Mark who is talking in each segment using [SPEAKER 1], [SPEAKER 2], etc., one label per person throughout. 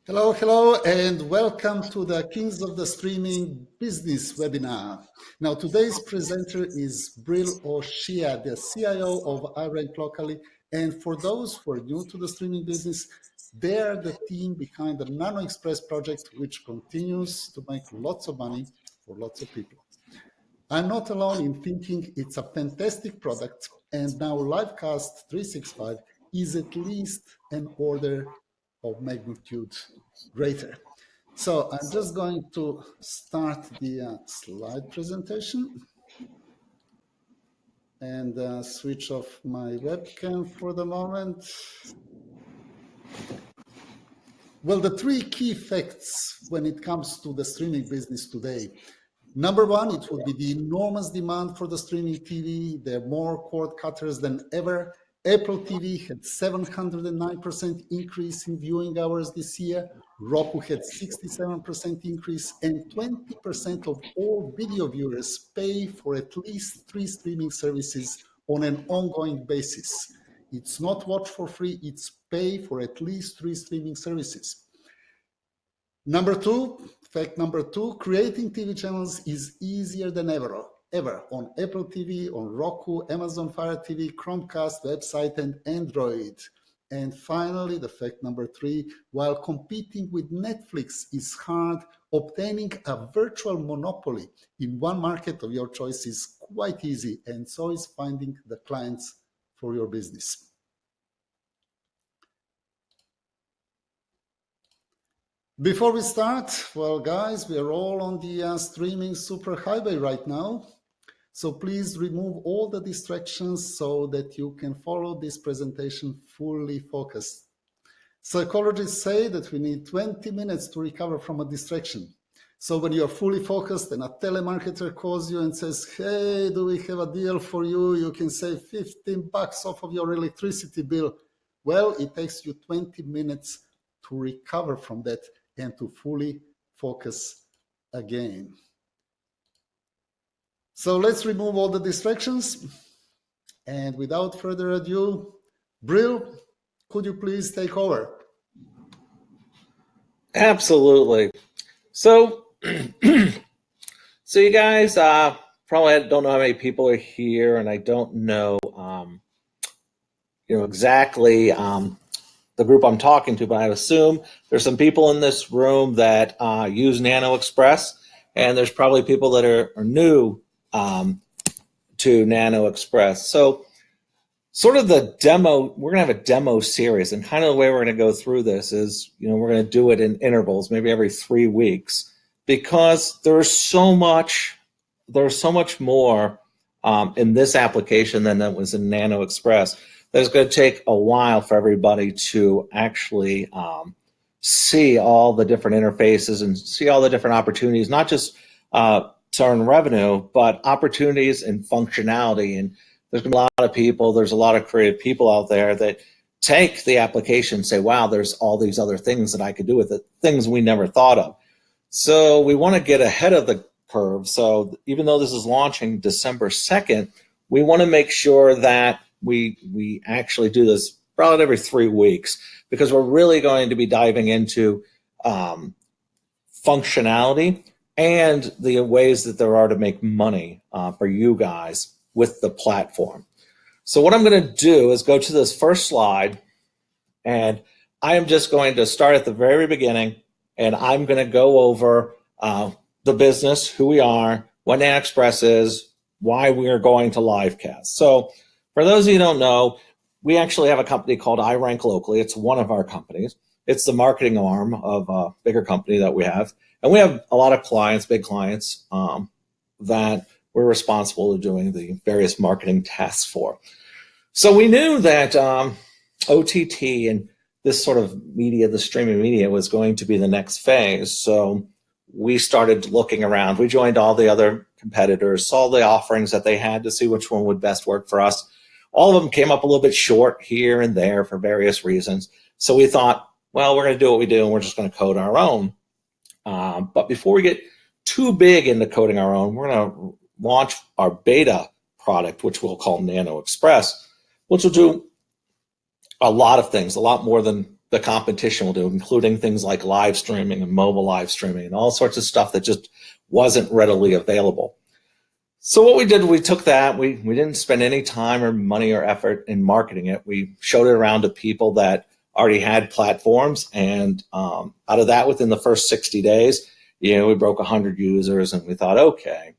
[SPEAKER 1] Hello, hello, and welcome to the Kings of the Streaming Business webinar. Now, today's presenter is Bril Oshia, the CIO of iRank Locally. And for those who are new to the streaming business, they are the team behind the Nano Express project, which continues to make lots of money for lots of people. I'm not alone in thinking it's a fantastic product, and now Livecast 365 is at least an order of magnitude greater. So I'm just going to start the slide presentation and switch off my webcam for the moment. Well, the three key facts when it comes to the streaming business today. Number one, it would be the enormous demand for the streaming TV. There are more cord cutters than ever. Apple TV had 709% increase in viewing hours this year. Roku had 67% increase, and 20% of all video viewers pay for at least 3 streaming services on an ongoing basis. It's not watch for free, it's pay for at least 3 streaming services. Fact number two, creating TV channels is easier than ever on Apple TV, on Roku, Amazon Fire TV, Chromecast, website, and Android. And finally, the fact number three, while competing with Netflix is hard, obtaining a virtual monopoly in one market of your choice is quite easy, and so is finding the clients for your business. Before we start, well, guys, we are all on the streaming superhighway right now. So please remove all the distractions so that you can follow this presentation fully focused. Psychologists say that we need 20 minutes to recover from a distraction. So when you are fully focused and a telemarketer calls you and says, hey, do we have a deal for you? You can save $15 off of your electricity bill. Well, it takes you 20 minutes to recover from that and to fully focus again. So let's remove all the distractions. And without further ado, Bril, could you please take over?
[SPEAKER 2] Absolutely. So, so you guys probably don't know how many people are here, and I don't know, exactly the group I'm talking to, but I assume there's some people in this room that use Nano Express, and there's probably people that are new to Nano Express. So sort of the demo, we're going to have a demo series, and kind of the way we're going to go through this is, we're going to do it in intervals, maybe every 3 weeks, because there's so much more in this application than that was in Nano Express. That's going to take a while for everybody to actually see all the different interfaces and see all the different opportunities, not just to earn revenue, but opportunities and functionality. And there's going to be a lot of people, there's a lot of creative people out there that take the application and say, wow, there's all these other things that I could do with it, things we never thought of. So we want to get ahead of the curve. So even though this is launching December 2nd, we want to make sure that we actually do this probably every 3 weeks, because we're really going to be diving into functionality and the ways that there are to make money for you guys with the platform. So what I'm going to do is go to this first slide, and I am just going to start at the very beginning, and I'm going to go over the business, who we are, what Nano Express is, why we are going to Livecast. So for those of you who don't know, we actually have a company called iRank Locally. It's one of our companies. It's the marketing arm of a bigger company that we have. And we have a lot of clients, big clients, that we're responsible for doing the various marketing tasks for. So we knew that OTT and this sort of media, the streaming media, was going to be the next phase. So we started looking around. We joined all the other competitors, saw the offerings that they had to see which one would best work for us. All of them came up a little bit short here and there for various reasons. So we thought, well, we're going to do what we do, and we're just going to code our own. But before we get too big into coding our own, we're going to launch our beta product, which we'll call Nano Express, which will do a lot of things, a lot more than the competition will do, including things like live streaming and mobile live streaming and all sorts of stuff that just wasn't readily available. So what we did, we took that, we didn't spend any time or money or effort in marketing it. We showed it around to people that already had platforms, and out of that, within the first 60 days, we broke 100 users, and we thought, okay,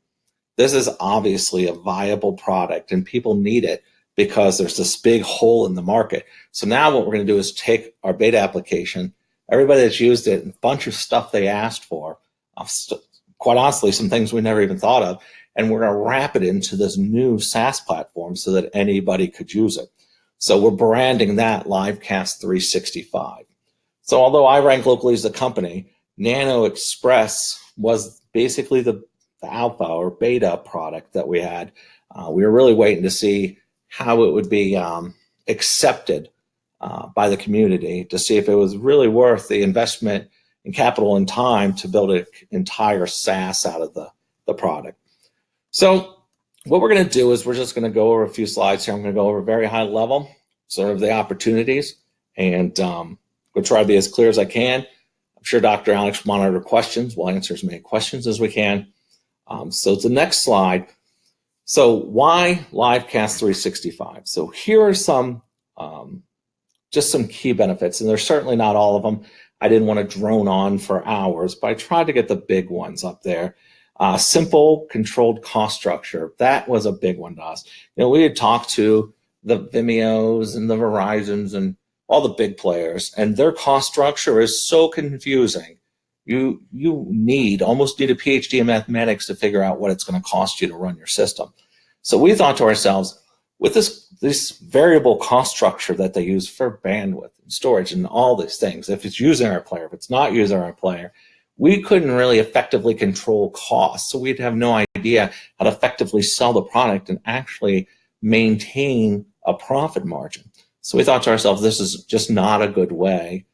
[SPEAKER 2] this is obviously a viable product and people need it because there's this big hole in the market. So now what we're going to do is take our beta application, everybody that's used it, a bunch of stuff they asked for, quite honestly, some things we never even thought of, and we're going to wrap it into this new SaaS platform so that anybody could use it. So we're branding that Livecast 365. So although I rank locally as a company, Nano Express was basically the alpha or beta product that we had. We were really waiting to see how it would be accepted by the community, to see if it was really worth the investment in capital and time to build an entire SaaS out of the product. So what we're going to do is we're just going to go over a few slides here. I'm going to go over very high level, sort of the opportunities, and we'll try to be as clear as I can. I'm sure Dr. Alex will monitor questions. We'll answer as many questions as we can. So the next slide. So why Livecast 365? So here are some, just some key benefits, and there's certainly not all of them. I didn't want to drone on for hours, but I tried to get the big ones up there. Simple, controlled cost structure. That was a big one to us. We had talked to the Vimeos and the Verizons and all the big players, and their cost structure is so confusing. You almost need a PhD in mathematics to figure out what it's going to cost you to run your system. So we thought to ourselves, with this variable cost structure that they use for bandwidth and storage and all these things, if it's using our player, if it's not using our player, we couldn't really effectively control costs. So we'd have no idea how to effectively sell the product and actually maintain a profit margin. So we thought to ourselves, this is just not a good way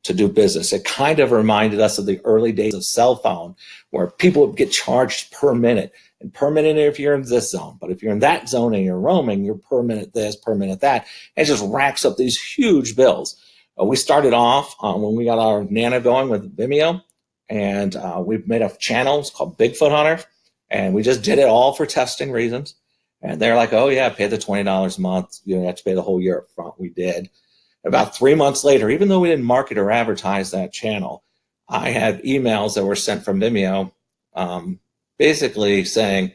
[SPEAKER 2] to do business. It kind of reminded us of the early days of cell phone, where people would get charged per minute. And per minute if you're in this zone, but if you're in that zone and you're roaming, you're per minute this, per minute that. And it just racks up these huge bills. We started off when we got our Nano going with Vimeo, and we made a channel. It's called Bigfoot Hunter, and we just did it all for testing reasons. And they're like, oh yeah, pay the $20 a month. You don't have to pay the whole year up front. We did. About 3 months later, even though we didn't market or advertise that channel, I had emails that were sent from Vimeo basically saying,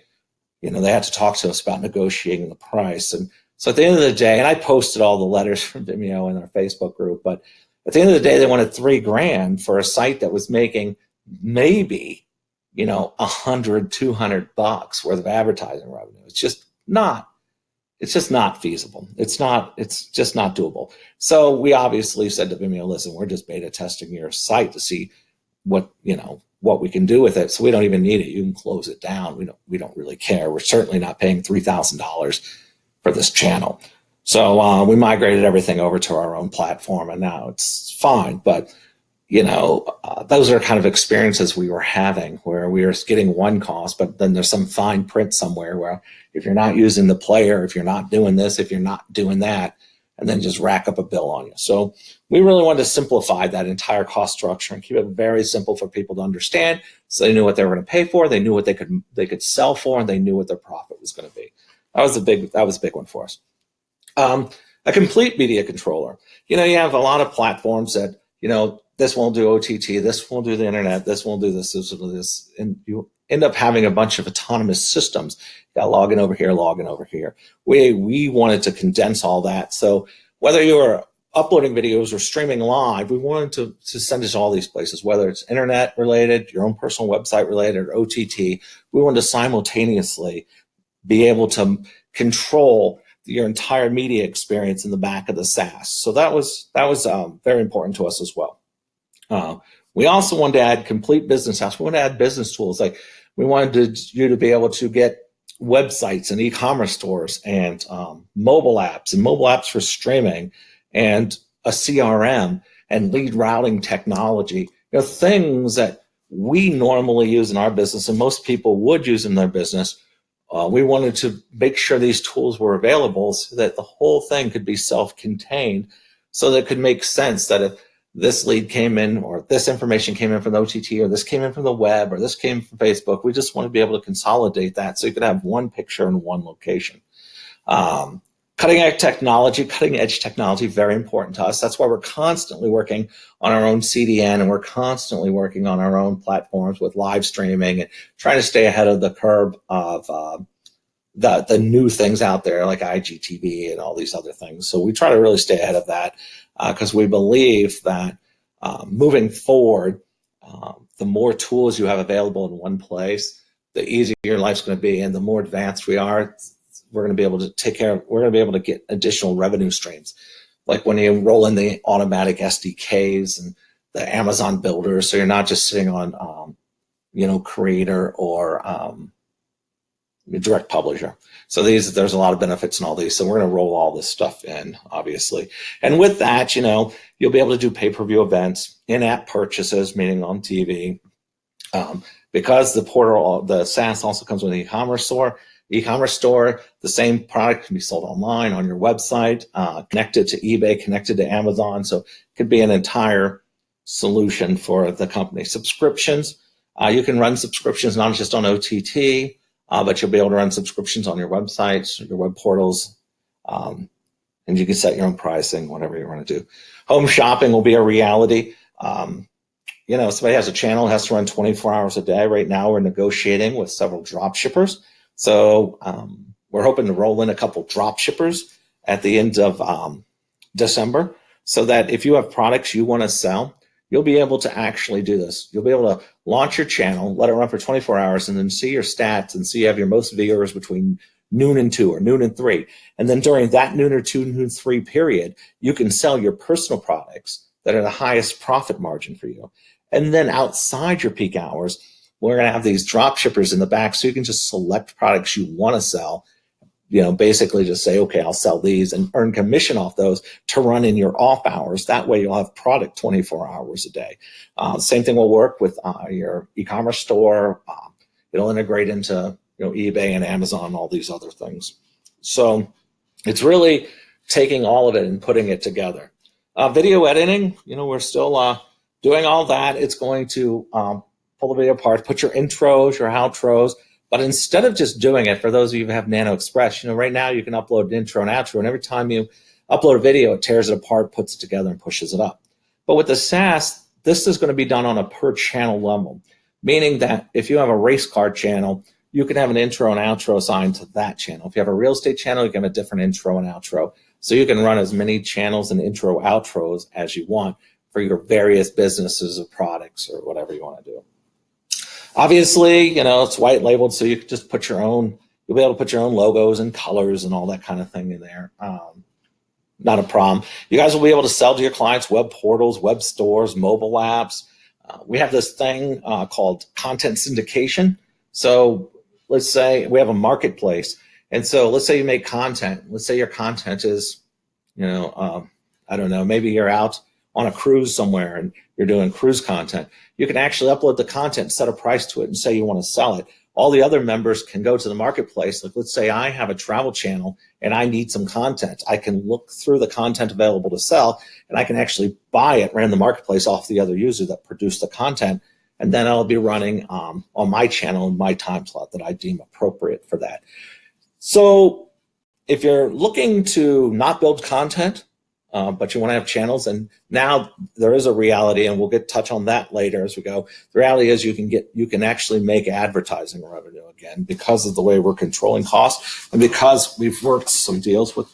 [SPEAKER 2] they had to talk to us about negotiating the price. And so at the end of the day, and I posted all the letters from Vimeo in our Facebook group, but at the end of the day, they wanted $3,000 for a site that was making maybe, $100, $200 worth of advertising revenue. It's just not feasible. It's just not doable. So we obviously said to Vimeo, listen, we're just beta testing your site to see what we can do with it. So we don't even need it. You can close it down. We don't really care. We're certainly not paying $3,000 for this channel. So we migrated everything over to our own platform, and now it's fine. But those are kind of experiences we were having, where we were getting one cost, but then there's some fine print somewhere where if you're not using the player, if you're not doing this, if you're not doing that, and then just rack up a bill on you. So we really wanted to simplify that entire cost structure and keep it very simple for people to understand, so they knew what they were going to pay for, they knew what they could sell for, and they knew what their profit was going to be. That was a big one for us. A complete media controller. You have a lot of platforms that this won't do OTT, this won't do the internet, this won't do this, this will do this, and you end up having a bunch of autonomous systems. You got login over here, login over here. We wanted to condense all that. So whether you were uploading videos or streaming live, we wanted to send it to all these places, whether it's internet related, your own personal website related, or OTT. We wanted to simultaneously be able to control your entire media experience in the back of the SaaS. So that was very important to us as well. We also wanted to add complete business apps. We wanted to add business tools. Like we wanted you to be able to get websites and e-commerce stores and mobile apps for streaming, and a CRM and lead routing technology. Things that we normally use in our business and most people would use in their business. We wanted to make sure these tools were available so that the whole thing could be self-contained, So that it could make sense that if this lead came in, or this information came in from the OTT, or this came in from the web, or this came from Facebook, we just want to be able to consolidate that so you could have one picture in one location. Cutting edge technology, very important to us. That's why we're constantly working on our own CDN, and we're constantly working on our own platforms with live streaming and trying to stay ahead of the curve of the new things out there like IGTV and all these other things. So we try to really stay ahead of that because we believe that moving forward, the more tools you have available in one place, the easier your life's going to be, and the more advanced we are, we're going to be able to we're going to be able to get additional revenue streams. Like when you roll in the automatic SDKs and the Amazon builders, so you're not just sitting on, Creator or direct publisher. So there's a lot of benefits in all these. So we're going to roll all this stuff in, obviously. And with that, you'll be able to do pay-per-view events, in-app purchases, meaning on TV. Because the SaaS also comes with an e-commerce store, the same product can be sold online on your website, connected to eBay, connected to Amazon. So it could be an entire solution for the company. Subscriptions, you can run subscriptions not just on OTT, but you'll be able to run subscriptions on your websites, your web portals, and you can set your own pricing, whatever you want to do. Home shopping will be a reality. Somebody has a channel, has to run 24 hours a day. Right now, we're negotiating with several drop shippers. So we're hoping to roll in a couple drop shippers at the end of December, so that if you have products you want to sell, you'll be able to actually do this. You'll be able to launch your channel, let it run for 24 hours, and then see your stats and see you have your most viewers between noon and 2 or noon and 3. And then during that noon or 2, noon 3 period, you can sell your personal products that are the highest profit margin for you. And then outside your peak hours, we're going to have these drop shippers in the back, so you can just select products you want to sell. Basically just say, okay, I'll sell these and earn commission off those to run in your off hours. That way you'll have product 24 hours a day. Same thing will work with your e-commerce store. It'll integrate into eBay and Amazon and all these other things. So it's really taking all of it and putting it together. Video editing, we're still doing all that. It's going to pull the video apart, put your intros, your outros. But instead of just doing it, for those of you who have Nano Express, right now you can upload an intro and outro, and every time you upload a video, it tears it apart, puts it together, and pushes it up. But with the SaaS, this is going to be done on a per channel level, meaning that if you have a race car channel, you can have an intro and outro assigned to that channel. If you have a real estate channel, you can have a different intro and outro. So you can run as many channels and intro outros as you want for your various businesses or products or whatever you want to do. Obviously, it's white labeled, so you can just put you'll be able to put your own logos and colors and all that kind of thing in there. Not a problem. You guys will be able to sell to your clients web portals, web stores, mobile apps. We have this thing called content syndication. So let's say we have a marketplace. And so let's say you make content. Let's say your content is, I don't know, maybe you're out on a cruise somewhere and you're doing cruise content. You can actually upload the content, set a price to it, and say you want to sell it. All the other members can go to the marketplace. Like, let's say I have a travel channel and I need some content. I can look through the content available to sell, and I can actually buy it right in the marketplace off the other user that produced the content. And then I'll be running on my channel in my time slot that I deem appropriate for that. So if you're looking to not build content, but you want to have channels, and now there is a reality, and we'll touch on that later as we go. The reality is you can actually make advertising revenue again because of the way we're controlling costs, and because we've worked some deals with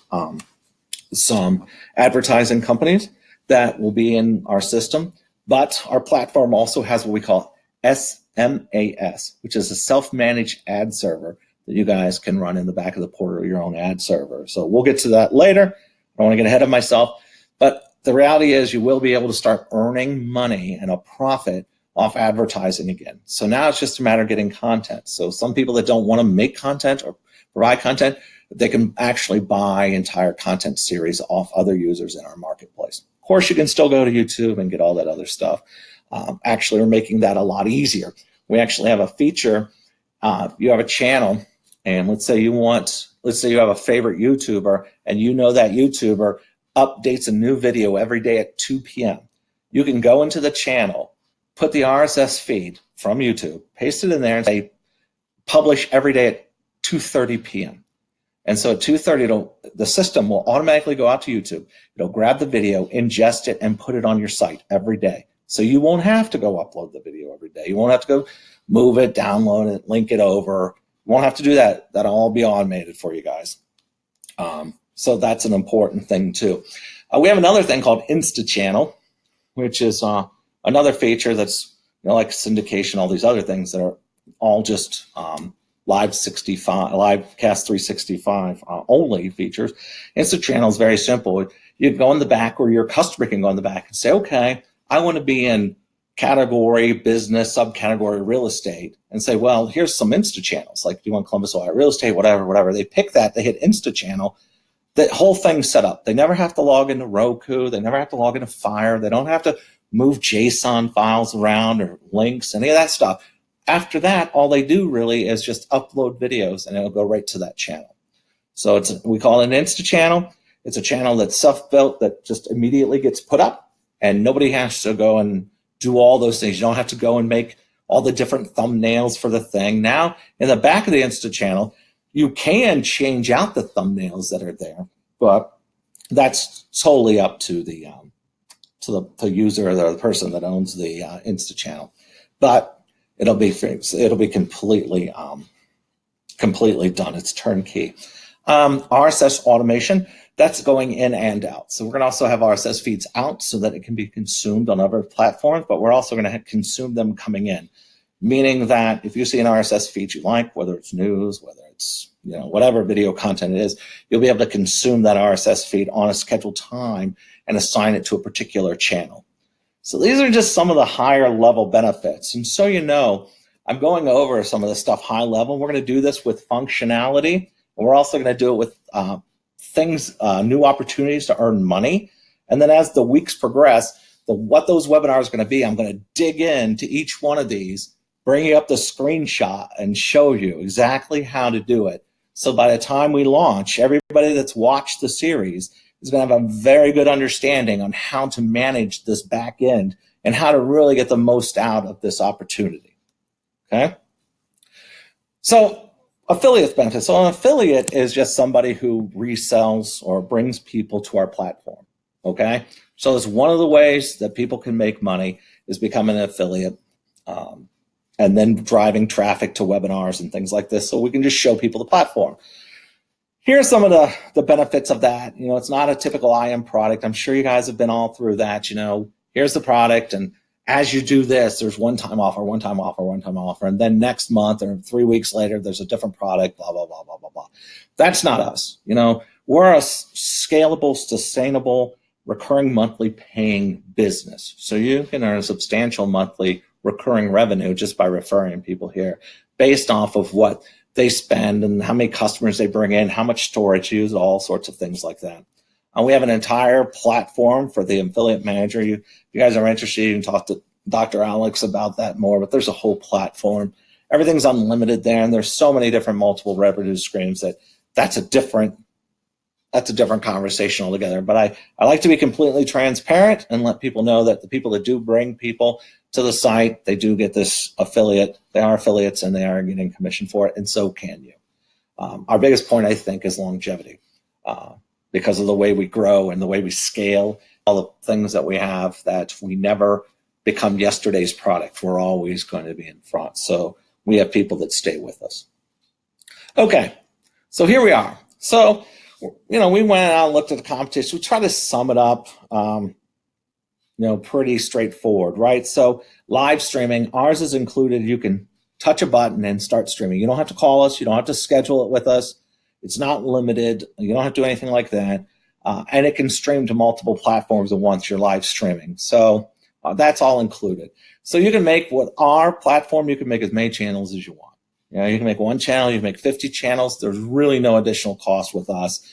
[SPEAKER 2] some advertising companies that will be in our system. But our platform also has what we call SMAS, which is a self-managed ad server that you guys can run in the back of the portal, your own ad server. So we'll get to that later. I don't want to get ahead of myself, but the reality is you will be able to start earning money and a profit off advertising again. So now it's just a matter of getting content. So some people that don't want to make content or provide content, they can actually buy entire content series off other users in our marketplace. Of course, you can still go to YouTube and get all that other stuff. Actually, we're making that a lot easier. We actually have a feature. You have a channel, and let's say you have a favorite YouTuber, and that YouTuber updates a new video every day at 2 p.m. You can go into the channel, put the RSS feed from YouTube, paste it in there, and say publish every day at 2:30 p.m. And so at 2:30, the system will automatically go out to YouTube. It'll grab the video, ingest it, and put it on your site every day. So you won't have to go upload the video every day. You won't have to go move it, download it, link it over. You won't have to do that. That'll all be automated for you guys. So that's an important thing too. We have another thing called Insta Channel, which is another feature that's like syndication, all these other things that are all just Livecast 365 only features. Insta Channel is very simple. You go in the back, or your customer can go in the back and say, okay, I want to be in category business, subcategory real estate, and say, well, here's some Insta channels. Like, do you want Columbus, Ohio real estate, whatever. They pick that, they hit Insta Channel. The whole thing's set up. They never have to log into Roku. They never have to log into Fire. They don't have to move JSON files around or links, any of that stuff. After that, all they do really is just upload videos, and it'll go right to that channel. So we call it an Insta Channel. It's a channel that's self-built, that just immediately gets put up, and nobody has to go and do all those things. You don't have to go and make all the different thumbnails for the thing. Now, in the back of the Insta Channel, you can change out the thumbnails that are there, but that's solely up to the user or the person that owns the Insta Channel. But it'll be fixed. It'll be completely done. It's turnkey. RSS automation, that's going in and out. So we're going to also have RSS feeds out so that it can be consumed on other platforms, but we're also going to consume them coming in. Meaning that if you see an RSS feed you like, whether it's news, whether it's whatever video content it is, you'll be able to consume that RSS feed on a scheduled time and assign it to a particular channel. So these are just some of the higher level benefits. And so I'm going over some of the stuff high level. We're going to do this with functionality, and we're also going to do it with new opportunities to earn money. And then as the weeks progress, what those webinars are going to be, I'm going to dig into each one of these, bring you up the screenshot, and show you exactly how to do it. So by the time we launch, everybody that's watched the series is going to have a very good understanding on how to manage this back end and how to really get the most out of this opportunity. Okay? So affiliate benefits. So an affiliate is just somebody who resells or brings people to our platform. Okay? So it's one of the ways that people can make money is becoming an affiliate, and then driving traffic to webinars and things like this, so we can just show people the platform. Here's some of the benefits of that. It's not a typical IM product. I'm sure you guys have been all through that. Here's the product, and as you do this, there's one-time offer, one-time offer, one-time offer, and then next month or 3 weeks later, there's a different product, blah, blah, blah, blah, blah, blah. That's not us. We're a scalable, sustainable, recurring monthly paying business. So you can earn a substantial monthly recurring revenue just by referring people here based off of what they spend and how many customers they bring in, how much storage use, all sorts of things like that. We have an entire platform for the affiliate manager. If you guys are interested, you can talk to Dr. Alex about that more, but there's a whole platform. Everything's unlimited there, and there's so many different multiple revenue streams that's a different conversation altogether. But I like to be completely transparent and let people know that the people that do bring people to the site, they do get this affiliate. They are affiliates, and they are getting commission for it, and so can you. Our biggest point, I think, is longevity. Because of the way we grow and the way we scale, all the things that we have, that we never become yesterday's product. We're always going to be in front. So we have people that stay with us. Okay, so here we are. So, we went out and looked at the competition. We try to sum it up, pretty straightforward, right? So live streaming, ours is included. You can touch a button and start streaming. You don't have to call us. You don't have to schedule it with us. It's not limited. You don't have to do anything like that. And it can stream to multiple platforms at once. You're live streaming. So that's all included. So you can make, with our platform, you can make as many channels as you want. You can make one channel, you can make 50 channels. There's really no additional cost with us.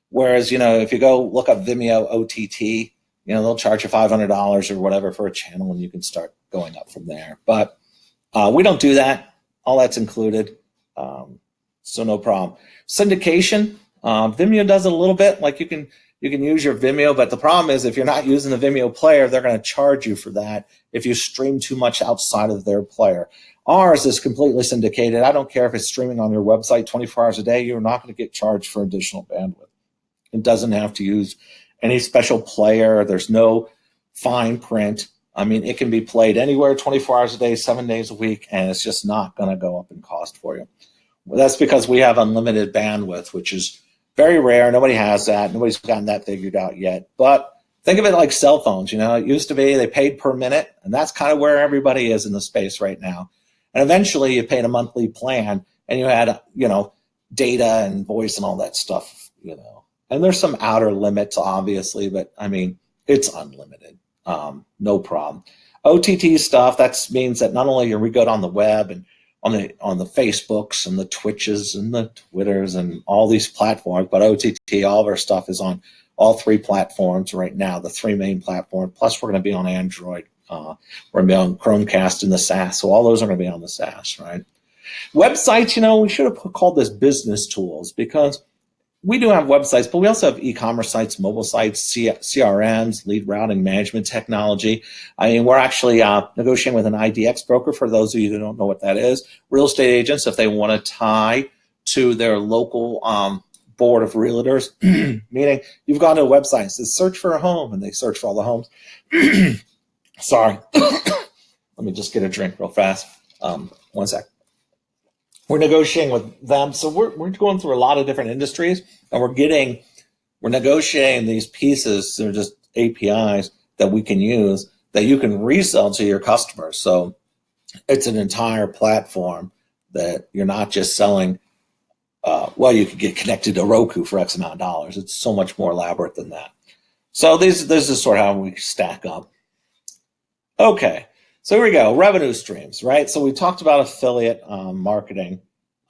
[SPEAKER 2] Whereas, if you go look up Vimeo OTT, they'll charge you $500 or whatever for a channel, and you can start going up from there. But we don't do that. All that's included. So no problem. Syndication, Vimeo does it a little bit. Like, you can You can use your Vimeo, but the problem is if you're not using the Vimeo player, they're going to charge you for that if you stream too much outside of their player. Ours is completely syndicated. I don't care if it's streaming on your website 24 hours a day. You're not going to get charged for additional bandwidth. It doesn't have to use any special player. There's no fine print. I mean, it can be played anywhere 24 hours a day, 7 days a week, and it's just not going to go up in cost for you. Well, that's because we have unlimited bandwidth, which is very rare. Nobody has that. Nobody's gotten that figured out yet. But think of it like cell phones. You know, it used to be they paid per minute, and that's kind of where everybody is in the space right now. And eventually you paid a monthly plan, and you had, you know, data and voice and all that stuff, you know. And there's some outer limits, obviously, but I mean, it's unlimited. No problem. OTT stuff, that means that not only are we good on the web and on the Facebooks and the Twitches and the Twitters and all these platforms, but OTT, all of our stuff is on all 3 platforms right now, the 3 main platforms. Plus, we're going to be on Android. We're going to be on Chromecast and the SaaS. So all those are going to be on the SaaS, right? Websites, you know, we should have called this business tools because we do have websites, but we also have e-commerce sites, mobile sites, CRMs, lead routing management technology. I mean, we're actually negotiating with an IDX broker, for those of you who don't know what that is. Real estate agents, if they want to tie to their local board of realtors, meaning you've gone to a website and says, search for a home, and they search for all the homes. Sorry. Let me just get a drink real fast. 1 sec. We're negotiating with them. So we're going through a lot of different industries, and we're negotiating these pieces. They're just APIs that we can use that you can resell to your customers. So it's an entire platform that you're not just selling. Well, you could get connected to Roku for X amount of dollars. It's so much more elaborate than that. So this is sort of how we stack up. Okay. So here we go, revenue streams, right? So we talked about affiliate marketing.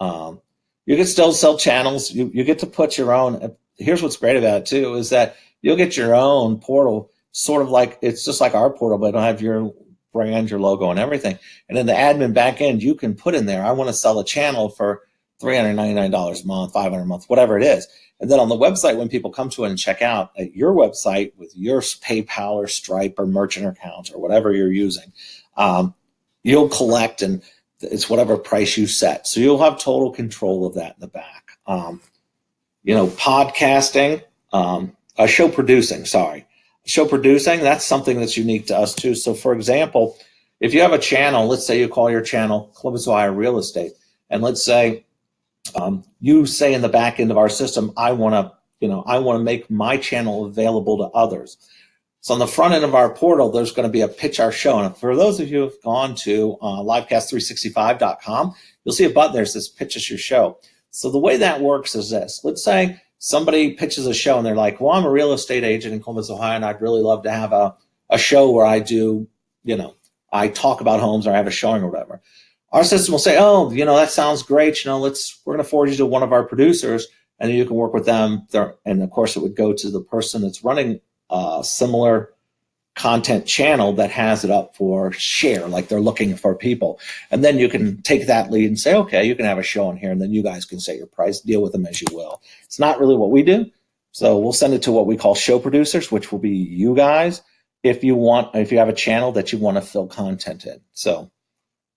[SPEAKER 2] You can still sell channels. You get to put your own. Here's what's great about it too, is that you'll get your own portal, sort of like, it's just like our portal, but it'll have your brand, your logo, and everything. And in the admin back end, you can put in there, I want to sell a channel for $399 a month, $500 a month, whatever it is. And then on the website, when people come to it and check out at your website with your PayPal or Stripe or merchant account or whatever you're using, you'll collect, and it's whatever price you set. So you'll have total control of that in the back. You know, podcasting, show producing, that's something that's unique to us too. So for example, if you have a channel, let's say you call your channel Columbus, Ohio Real Estate, and let's say you say in the back end of our system, I want to make my channel available to others. So on the front end of our portal, there's going to be a pitch our show. And for those of you who have gone to livecast365.com, you'll see a button there that says pitch us your show. So the way that works is this. Let's say somebody pitches a show and they're like, well, I'm a real estate agent in Columbus, Ohio, and I'd really love to have a show where I do, you know, I talk about homes or I have a showing or whatever. Our system will say, oh, you know, that sounds great. You know, we're going to forward you to one of our producers, and then you can work with them there. And of course, it would go to the person that's running a similar content channel that has it up for share, like they're looking for people. And then you can take that lead and say, okay, you can have a show on here, and then you guys can set your price, deal with them as you will. It's not really what we do. So we'll send it to what we call show producers, which will be you guys if you have a channel that you want to fill content in. So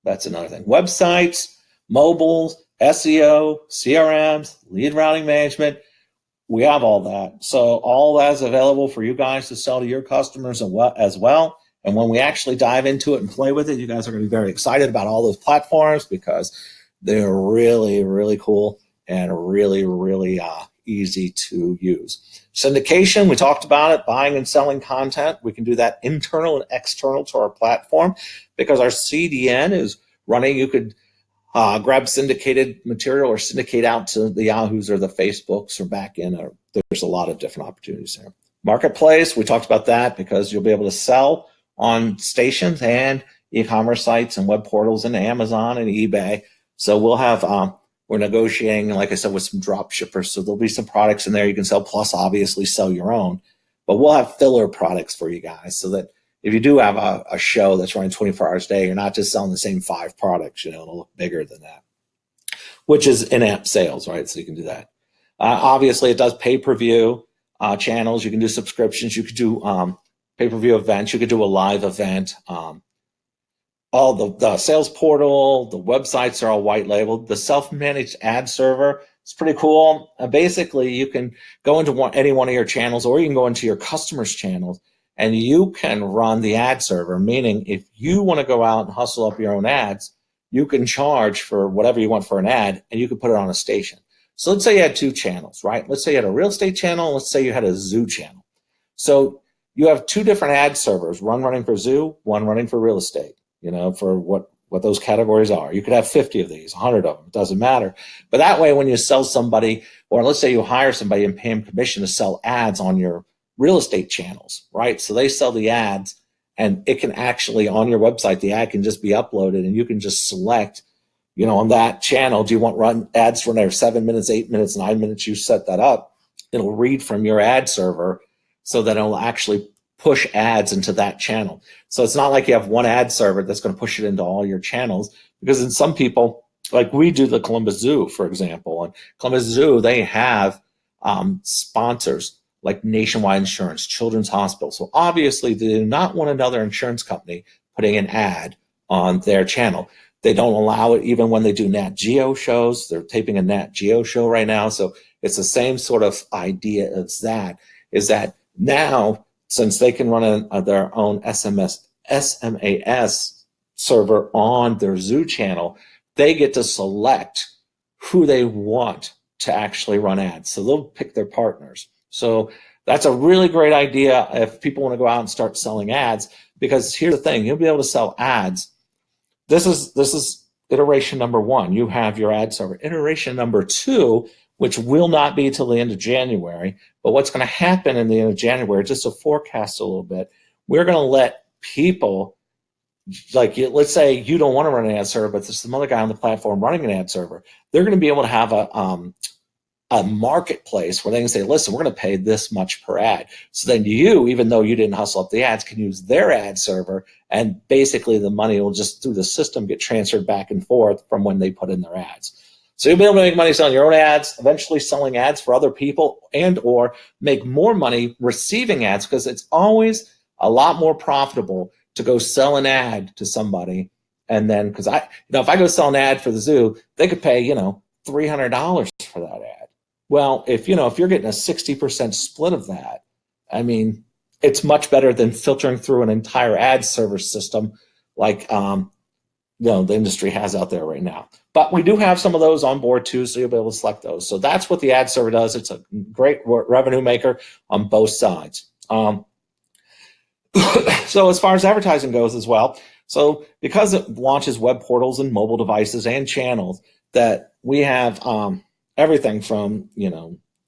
[SPEAKER 2] that's another thing. Websites, mobiles, SEO, CRMs, lead routing management. We have all that. So all that is available for you guys to sell to your customers as well. And when we actually dive into it and play with it, you guys are going to be very excited about all those platforms because they're really, really cool and really, really easy to use. Syndication, we talked about it, buying and selling content. We can do that internal and external to our platform because our CDN is running. You could grab syndicated material or syndicate out to the Yahoos or the Facebooks or back in. Or there's a lot of different opportunities there. Marketplace, we talked about that because you'll be able to sell on stations and e-commerce sites and web portals and Amazon and eBay. So we'll have, we're negotiating, like I said, with some drop shippers. So there'll be some products in there you can sell, plus obviously sell your own. But we'll have filler products for you guys so that if you do have a show that's running 24 hours a day, you're not just selling the same 5 products, you know, it'll look bigger than that, which is in-app sales, right? So you can do that. Obviously, it does pay-per-view. channels. You can do subscriptions. You could do pay-per-view events. You could do a live event. All the sales portal, the websites are all white labeled. The self-managed ad server is pretty cool. Basically, you can go into any one of your channels, or you can go into your customers' channels, and you can run the ad server, meaning if you want to go out and hustle up your own ads, you can charge for whatever you want for an ad, and you can put it on a station. So let's say you had two channels, right? Let's say you had a real estate channel. Let's say you had a zoo channel. So you have two different ad servers, one running for zoo, one running for real estate, for what those categories are. You could have 50 of these, 100 of them, it doesn't matter. But that way, when you sell somebody, or let's say you hire somebody and pay them commission to sell ads on your real estate channels, right? So they sell the ads, and it can actually, on your website, the ad can just be uploaded, and you can just select, on that channel, do you want run ads for there 7 minutes, 8 minutes, 9 minutes? You set that up. It'll read from your ad server so that it'll actually push ads into that channel. So it's not like you have one ad server that's going to push it into all your channels, because in some people, like we do the Columbus Zoo, for example, and Columbus Zoo, they have sponsors like Nationwide Insurance, Children's Hospital. So obviously they do not want another insurance company putting an ad on their channel. They don't allow it even when they do Nat Geo shows. They're taping a Nat Geo show right now. So it's the same sort of idea as that, is that now, since they can run their own SMAS server on their zoo channel, they get to select who they want to actually run ads. So they'll pick their partners. So that's a really great idea if people want to go out and start selling ads, because here's the thing, you'll be able to sell ads. This is iteration number one. You have your ad server. Iteration number two, which will not be till the end of January, but what's going to happen in the end of January, just to forecast a little bit, we're going to let people, like, let's say you don't want to run an ad server, but there's some other guy on the platform running an ad server. They're going to be able to have a marketplace where they can say, listen, we're going to pay this much per ad. So then you, even though you didn't hustle up the ads, can use their ad server, and basically the money will just through the system get transferred back and forth from when they put in their ads. So you'll be able to make money selling your own ads, eventually selling ads for other people, and or make more money receiving ads, because it's always a lot more profitable to go sell an ad to somebody. And then, because if I go sell an ad for the zoo, they could pay, $300 for that ad. Well, if you're getting a 60% split of that, I mean, it's much better than filtering through an entire ad server system like the industry has out there right now. But we do have some of those on board too, so you'll be able to select those. So that's what the ad server does. It's a great revenue maker on both sides. So as far as advertising goes as well, so because it launches web portals and mobile devices and channels, that we have everything from,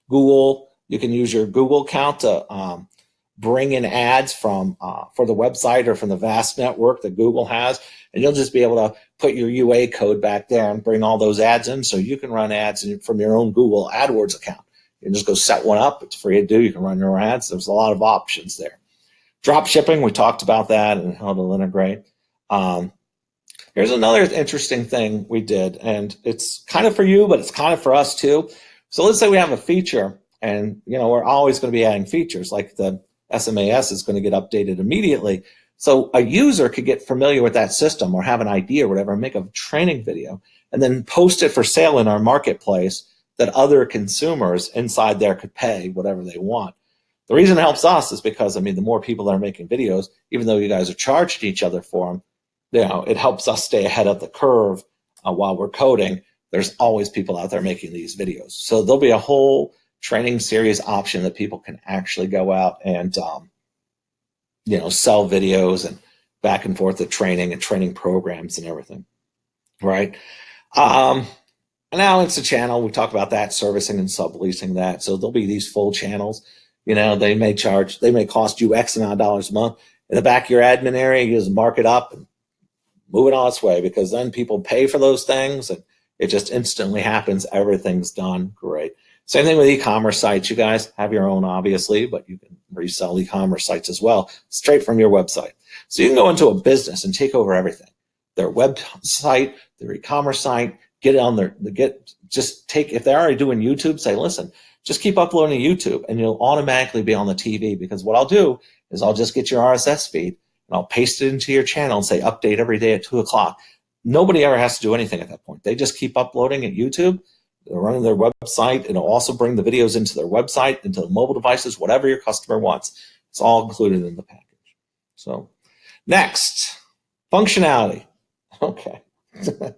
[SPEAKER 2] Google. You can use your Google account to bring in ads from for the website or from the vast network that Google has, and you'll just be able to put your UA code back there and bring all those ads in, so you can run ads from your own Google AdWords account. You can just go set one up. It's free to do. You can run your ads. There's a lot of options there. Drop shipping, we talked about that and how it'll integrate. Here's another interesting thing we did, and it's kind of for you, but it's kind of for us too. So let's say we have a feature, and we're always going to be adding features, like the SMAS is going to get updated immediately. So a user could get familiar with that system or have an idea or whatever, and make a training video, and then post it for sale in our marketplace that other consumers inside there could pay whatever they want. The reason it helps us is because, the more people that are making videos, even though you guys are charging each other for them, it helps us stay ahead of the curve while we're coding. There's always people out there making these videos. So there'll be a whole training series option that people can actually go out and, sell videos and back and forth at training and training programs and everything, right? Now it's a channel. We talk about that, servicing and subleasing that. So there'll be these full channels. They may cost you X amount of dollars a month. In the back of your admin area, you just mark it up and move it on its way, because then people pay for those things and it just instantly happens. Everything's done great. Same thing with e-commerce sites. You guys have your own, obviously, but you can resell e-commerce sites as well, straight from your website. So you can go into a business and take over everything. Their website, their e-commerce site, get it on if they're already doing YouTube, say, listen, just keep uploading to YouTube and you'll automatically be on the TV, because what I'll do is I'll just get your RSS feed and I'll paste it into your channel and say update every day at 2 o'clock. Nobody ever has to do anything at that point. They just keep uploading at YouTube. They're running their website. It'll also bring the videos into their website, into the mobile devices, whatever your customer wants. It's all included in the package. So next, functionality. Okay.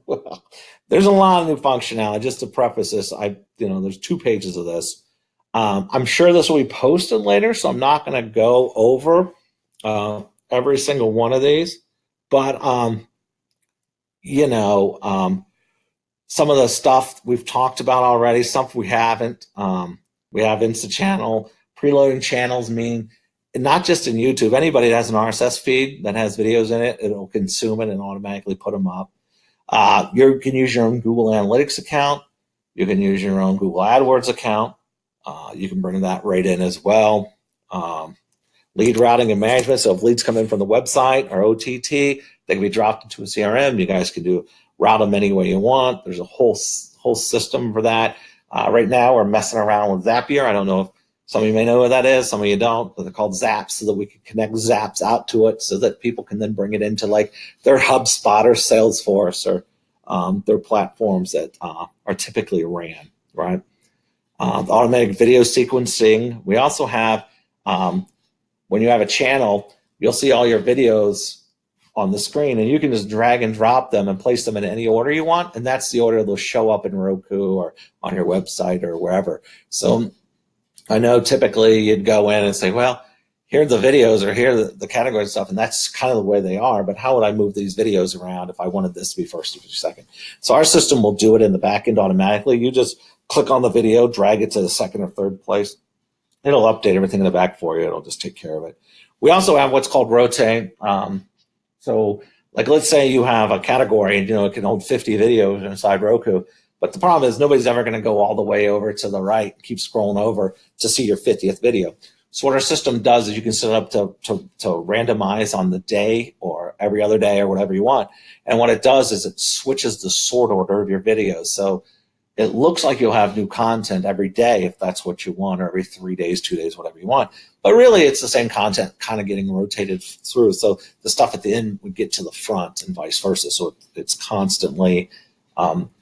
[SPEAKER 2] Well, there's a lot of new functionality. Just to preface this, there's 2 pages of this. I'm sure this will be posted later, so I'm not going to go over every single one of these. But some of the stuff we've talked about already, some we haven't. We have Insta channel, preloading channels, mean not just in YouTube. Anybody that has an RSS feed that has videos in it, it'll consume it and automatically put them up. You can use your own Google Analytics account. You can use your own Google AdWords account. You can bring that right in as well. Lead routing and management. So if leads come in from the website or OTT, they can be dropped into a CRM. You guys can route them any way you want. There's a whole system for that. Right now, we're messing around with Zapier. I don't know if some of you may know what that is. Some of you don't, but they're called Zaps, so that we can connect Zaps out to it so that people can then bring it into like their HubSpot or Salesforce or their platforms that are typically ran, right? The automatic video sequencing. We also have, when you have a channel, you'll see all your videos on the screen, and you can just drag and drop them and place them in any order you want, and that's the order they'll show up in Roku or on your website or wherever. So I know typically you'd go in and say, well, here are the videos or here are the categories and stuff, and that's kind of the way they are, but how would I move these videos around if I wanted this to be first or second? So our system will do it in the back end automatically. You just click on the video, drag it to the second or third place. It'll update everything in the back for you. It'll just take care of it. We also have what's called rotate. So like, let's say you have a category and it can hold 50 videos inside Roku, but the problem is nobody's ever going to go all the way over to the right, keep scrolling over to see your 50th video. So what our system does is you can set it up to randomize on the day or every other day or whatever you want. And what it does is it switches the sort order of your videos. So it looks like you'll have new content every day if that's what you want, or every 3 days, 2 days, whatever you want. But really, it's the same content kind of getting rotated through. So the stuff at the end would get to the front and vice versa. So it's constantly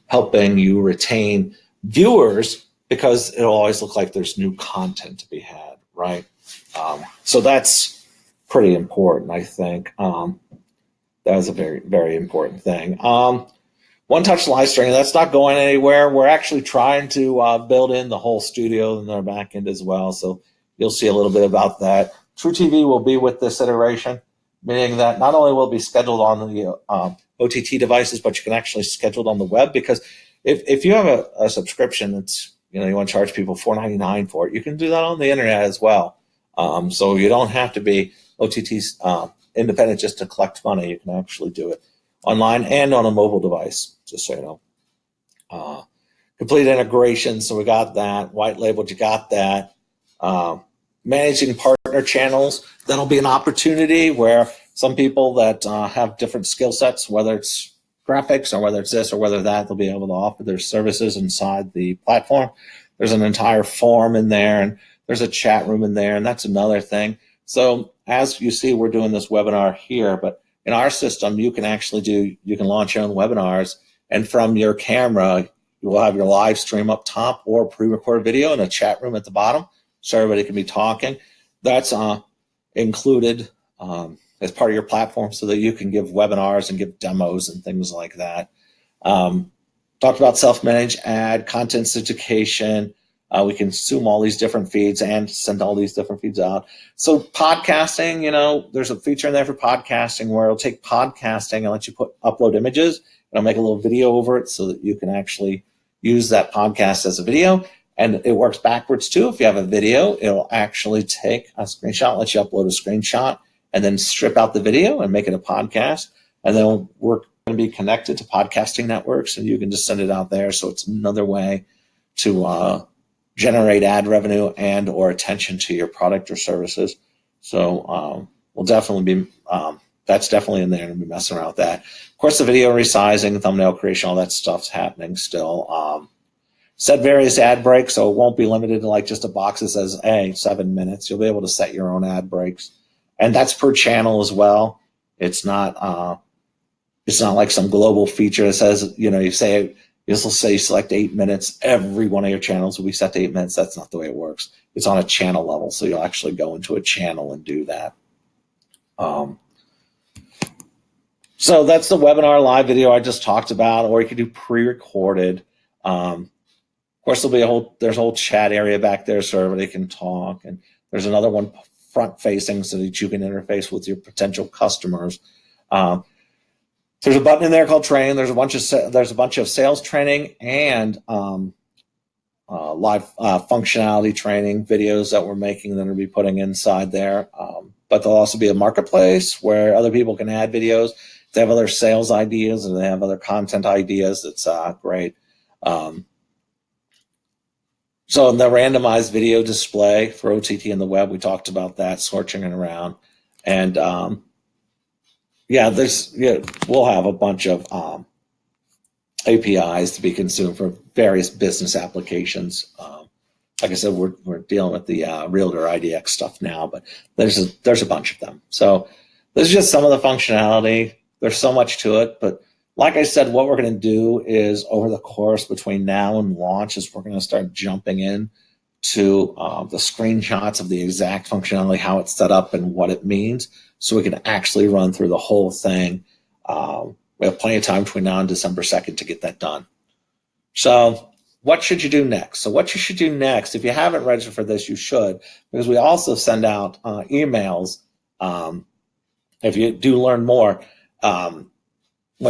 [SPEAKER 2] helping you retain viewers, because it'll always look like there's new content to be had, right? So that's pretty important, I think. That is a very, very important thing. One-touch live streaming, that's not going anywhere. We're actually trying to build in the whole studio in our back end as well. So you'll see a little bit about that. True TV will be with this iteration, meaning that not only will it be scheduled on the OTT devices, but you can actually schedule it on the web, because if you have a subscription that's, you want to charge people $4.99 for it, you can do that on the internet as well. So you don't have to be OTT independent just to collect money. You can actually do it online and on a mobile device, just so you know. Complete integration, so we got that. White labeled, you got that. Managing partner channels, that'll be an opportunity where some people that have different skill sets, whether it's graphics or whether it's this or whether that, they'll be able to offer their services inside the platform. There's an entire form in there, and there's a chat room in there, and that's another thing. So as you see, we're doing this webinar here, but in our system, you can launch your own webinars, and from your camera, you will have your live stream up top or pre-recorded video and a chat room at the bottom, so everybody can be talking. That's included as part of your platform, so that you can give webinars and give demos and things like that. Talked about self-managed ad, content syndication. We can consume all these different feeds and send all these different feeds out. So podcasting, there's a feature in there for podcasting where it'll take podcasting and let you upload images. It'll make a little video over it so that you can actually use that podcast as a video. And it works backwards too. If you have a video, it'll actually take a screenshot, let you upload a screenshot, and then strip out the video and make it a podcast. And then we're going to be connected to podcasting networks, and you can just send it out there. So it's another way to generate ad revenue and or attention to your product or services. So we'll definitely be, that's definitely in there, and we'll be messing around with that. Of course, the video resizing, thumbnail creation, all that stuff's happening still. Set various ad breaks, so it won't be limited to like just a box that says, hey, 7 minutes. You'll be able to set your own ad breaks. And that's per channel as well. It's not like some global feature that says, you say, this will say select 8 minutes. Every one of your channels will be set to 8 minutes. That's not the way it works. It's on a channel level, so you'll actually go into a channel and do that. So that's the webinar live video I just talked about, or you can do pre-recorded. Of course, there's a whole chat area back there so everybody can talk, and there's another one front-facing so that you can interface with your potential customers. There's a button in there called training. There's a bunch of sales training and live functionality training videos that we're making that we'll be putting inside there. But there'll also be a marketplace where other people can add videos. If they have other sales ideas and they have other content ideas, it's great. So in the randomized video display for OTT and the web, we talked about that, searching it around. And we'll have a bunch of APIs to be consumed for various business applications. Like I said, we're dealing with the Realtor IDX stuff now, but there's a bunch of them. So this is just some of the functionality. There's so much to it, but like I said, what we're going to do is over the course between now and launch is we're going to start jumping in to the screenshots of the exact functionality, how it's set up and what it means, so we can actually run through the whole thing. We have plenty of time between now and December 2nd to get that done. So what should you do next? So what you should do next, if you haven't registered for this, you should, because we also send out emails. If you do learn more, when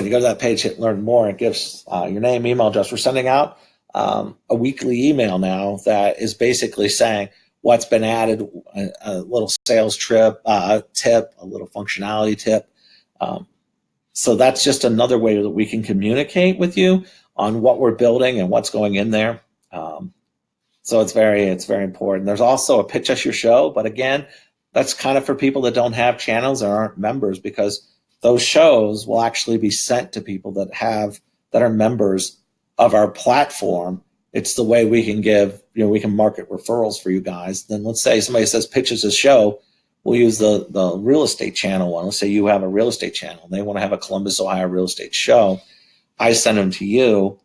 [SPEAKER 2] you go to that page, hit learn more, it gives your name, email address. We're sending out a weekly email now that is basically saying what's been added, a little sales tip, a little functionality tip. So that's just another way that we can communicate with you on what we're building and what's going in there. So it's very important. There's also a pitch us your show, but again, that's kind of for people that don't have channels or aren't members, because those shows will actually be sent to people that are members of our platform. It's the way we can we can market referrals for you guys. Then let's say somebody says pitches a show, we'll use the real estate channel one. Let's say you have a real estate channel and they want to have a Columbus, Ohio real estate show. I send them to you,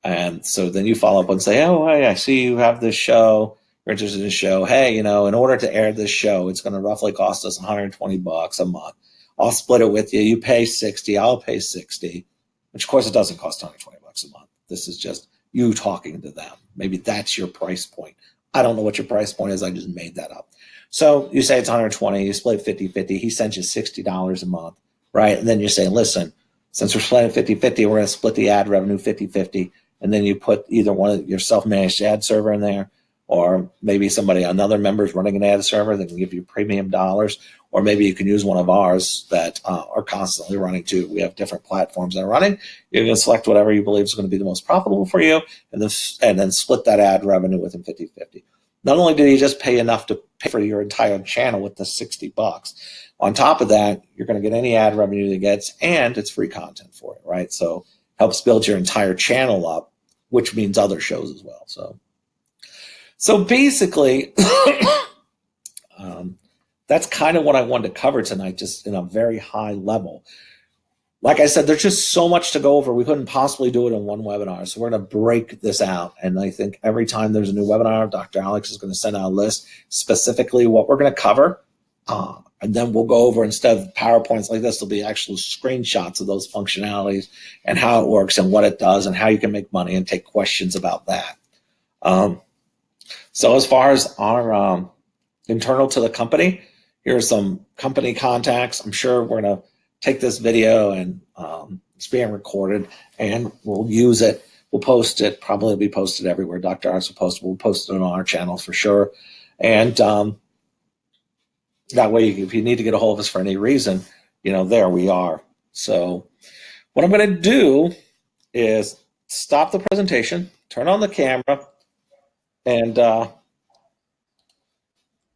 [SPEAKER 2] and so then you follow up and say, oh, hey, I see you have this show. You're interested in the show. Hey, in order to air this show, it's going to roughly cost us $120 a month. I'll split it with you. You pay $60, I'll pay $60, which of course it doesn't cost $120 a month. This is just you talking to them. Maybe that's your price point. I don't know what your price point is. I just made that up. So you say it's $120, you split 50-50. He sends you $60 a month, right? And then you say, listen, since we're splitting 50-50, we're going to split the ad revenue 50-50. And then you put either one of your self-managed ad server in there, or maybe another member is running an ad server that can give you premium dollars, or maybe you can use one of ours that are constantly running too. We have different platforms that are running. You're going to select whatever you believe is going to be the most profitable for you, and then split that ad revenue with them 50-50. Not only do you just pay enough to pay for your entire channel with the $60, on top of that, you're going to get any ad revenue that gets, and it's free content for it, right? So helps build your entire channel up, which means other shows as well. So basically, that's kind of what I wanted to cover tonight, just in a very high level. Like I said, there's just so much to go over. We couldn't possibly do it in one webinar, so we're going to break this out. And I think every time there's a new webinar, Dr. Alex is going to send out a list specifically what we're going to cover. And then we'll go over, instead of PowerPoints like this, there'll be actual screenshots of those functionalities and how it works and what it does and how you can make money, and take questions about that. So as far as our internal to the company, here's some company contacts. I'm sure we're going to take this video, and it's being recorded, and we'll use it. We'll post it. Probably be posted everywhere. Dr. Alex will post it. We'll post it on our channel for sure. And that way, if you need to get a hold of us for any reason, there we are. So what I'm going to do is stop the presentation, turn on the camera, and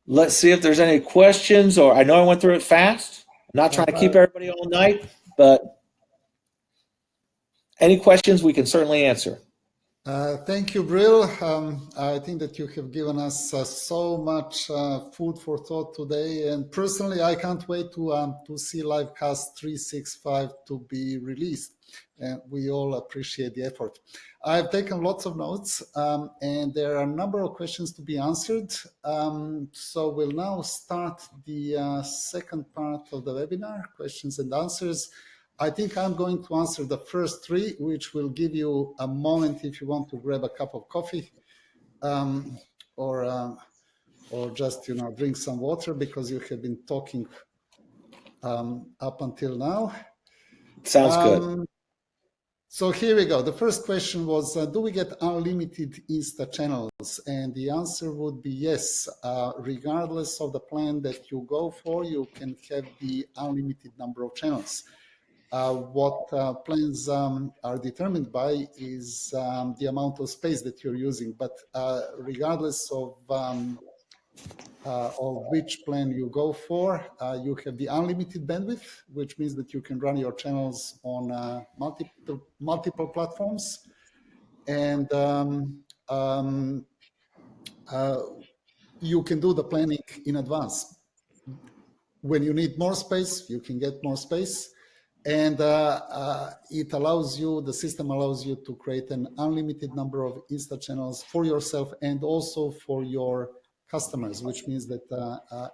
[SPEAKER 2] let's see if there's any questions. Or I know I went through it fast. I'm not trying to keep everybody all night, but any questions we can certainly answer.
[SPEAKER 1] Thank you, Brill. I think that you have given us so much food for thought today, and personally, I can't wait to see Livecast 365 to be released. And we all appreciate the effort. I've taken lots of notes, and there are a number of questions to be answered. So we'll now start the second part of the webinar, questions and answers. I think I'm going to answer the first three, which will give you a moment if you want to grab a cup of coffee, or just drink some water because you have been talking up until now.
[SPEAKER 2] Sounds good.
[SPEAKER 1] So here we go. The first question was, do we get unlimited Insta channels? And the answer would be yes. Regardless of the plan that you go for, you can have the unlimited number of channels. What plans are determined by is the amount of space that you're using. But regardless of which plan you go for, you have the unlimited bandwidth, which means that you can run your channels on multiple platforms, and you can do the planning in advance. When you need more space, you can get more space. And it allows you, the system allows you to create an unlimited number of Insta channels for yourself and also for your customers, which means that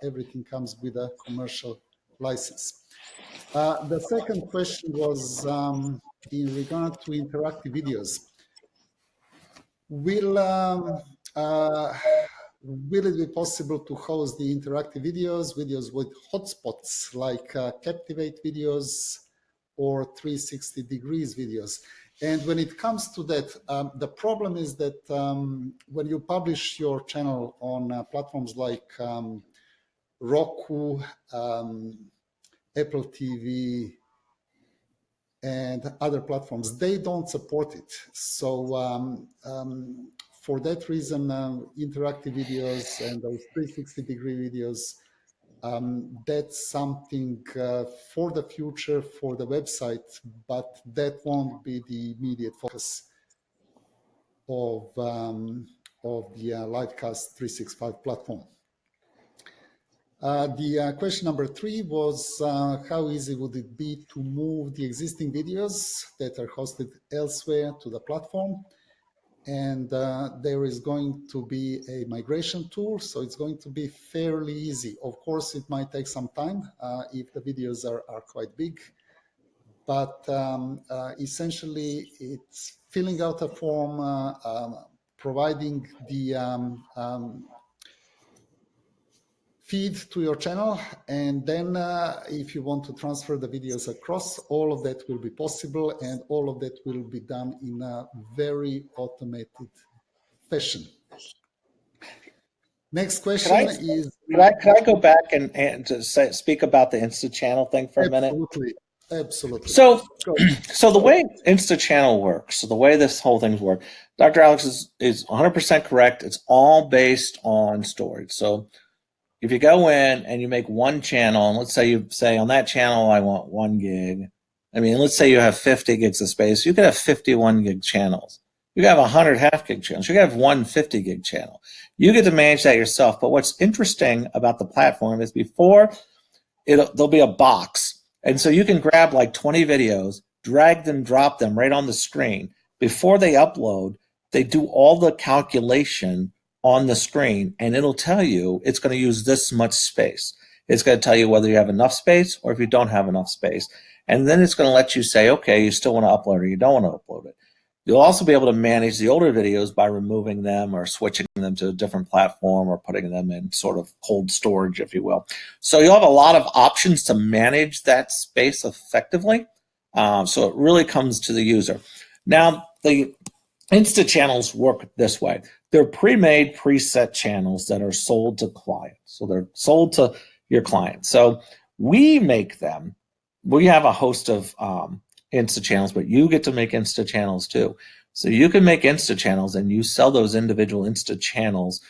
[SPEAKER 1] everything comes with a commercial license. The second question was in regard to interactive videos. Will it be possible to host the interactive videos with hotspots like Captivate videos or 360 degrees videos? And when it comes to that, the problem is that when you publish your channel on platforms like Roku, Apple TV, and other platforms, they don't support it. So for that reason, interactive videos and those 360-degree videos, that's something for the future for the website, but that won't be the immediate focus of the Livecast 365 platform. The question number 3 was how easy would it be to move the existing videos that are hosted elsewhere to the platform? And there is going to be a migration tool, so it's going to be fairly easy. Of course, it might take some time if the videos are quite big, but essentially it's filling out a form, providing the feed to your channel, and then if you want to transfer the videos across, all of that will be possible, and all of that will be done in a very automated fashion. Next question is...
[SPEAKER 2] Could I go back and to speak about the Insta channel thing for a minute?
[SPEAKER 1] Absolutely.
[SPEAKER 2] So the way Insta channel works, so the way this whole thing's work, Dr. Alex is 100% correct. It's all based on storage. So if you go in and you make one channel, and let's say you say on that channel, I want 1 gig. I mean, let's say you have 50 gigs of space. You could have 51 gig channels. You could have 100 half gig channels. You could have 1 50 gig channel. You get to manage that yourself. But what's interesting about the platform is before there'll be a box. And so you can grab like 20 videos, drag them, drop them right on the screen. Before they upload, they do all the calculation on the screen, and it'll tell you it's going to use this much space. It's going to tell you whether you have enough space or if you don't have enough space. And then it's going to let you say, okay, you still want to upload or you don't want to upload it. You'll also be able to manage the older videos by removing them or switching them to a different platform or putting them in sort of cold storage, if you will. So you'll have a lot of options to manage that space effectively. So it really comes to the user. Now, the Insta channels work this way. They're pre-made, preset channels that are sold to clients. So they're sold to your clients. So we make them. We have a host of Insta channels, but you get to make Insta channels too. So you can make Insta channels and you sell those individual Insta channels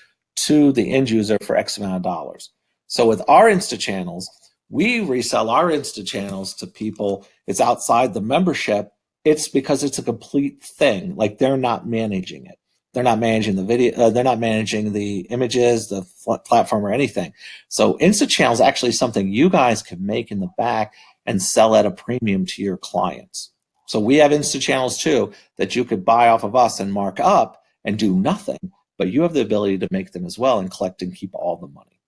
[SPEAKER 2] to the end user for X amount of dollars. So with our Insta channels, we resell our Insta channels to people. It's outside the membership it's because it's a complete thing. Like they're not managing it. They're not managing the video. They're not managing the images, the platform, or anything. So Insta-Channel is actually something you guys can make in the back and sell at a premium to your clients. So we have Insta-Channels too that you could buy off of us and mark up and do nothing, but you have the ability to make them as well and collect and keep all the money.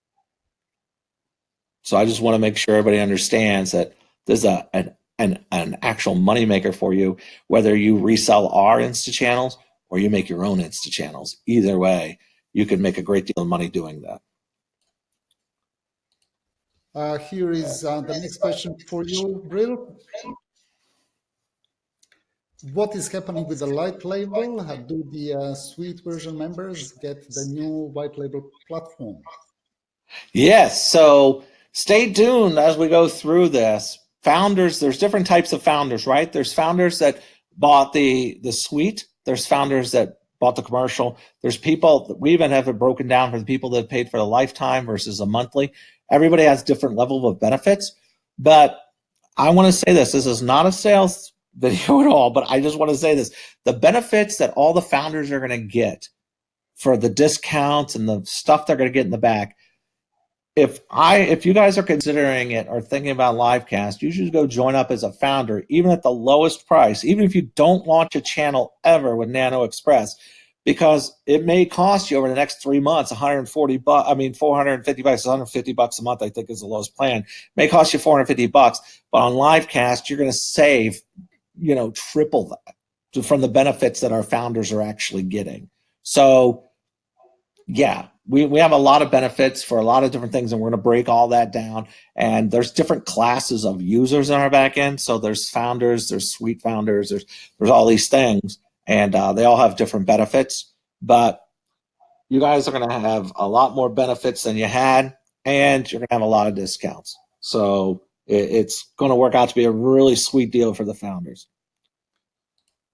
[SPEAKER 2] So I just want to make sure everybody understands that there's an actual moneymaker for you, whether you resell our Insta channels or you make your own Insta channels. Either way, you can make a great deal of money doing that.
[SPEAKER 1] Here is the next question for you, Brill. What is happening with the light label? Do the suite version members get the new white label platform?
[SPEAKER 2] Yes, so stay tuned as we go through this. Founders, there's different types of founders, right? There's founders that bought the suite. There's founders that bought the commercial. There's people, we even have it broken down for the people that paid for the lifetime versus a monthly. Everybody has different level of benefits, but I want to say this is not a sales video at all, but I just want to say this. The benefits that all the founders are going to get for the discounts and the stuff they're going to get in the back, if you guys are considering it or thinking about Livecast, you should go join up as a founder, even at the lowest price, even if you don't launch a channel ever with Nano Express, because it may cost you over the next 3 months, 140 bucks, I mean, 450 bucks, 150 bucks a month, I think is the lowest plan. It may cost you 450 bucks, but on Livecast, you're going to save, triple that from the benefits that our founders are actually getting. So yeah, we have a lot of benefits for a lot of different things, and we're going to break all that down. And there's different classes of users in our back end. So there's founders, there's suite founders, there's all these things, and they all have different benefits. But you guys are going to have a lot more benefits than you had, and you're going to have a lot of discounts. So it's going to work out to be a really sweet deal for the founders,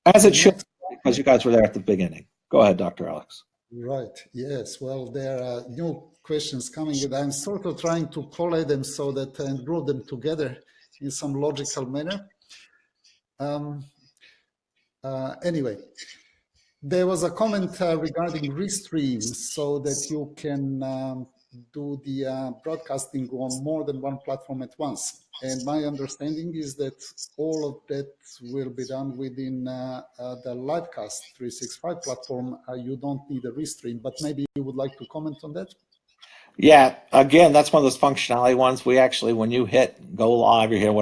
[SPEAKER 2] as it should, because you guys were there at the beginning. Go ahead, Dr. Alex.
[SPEAKER 1] Right. Yes. Well, there are new questions coming, and I'm sort of trying to collate them so that and group them together in some logical manner. Anyway, there was a comment regarding restream, so that you can do the broadcasting on more than one platform at once. And my understanding is that all of that will be done within the Livecast 365 platform. You don't need a restream, but maybe you would like to comment on that?
[SPEAKER 2] Yeah, again, that's one of those functionality ones. We actually, when you hit go live or hit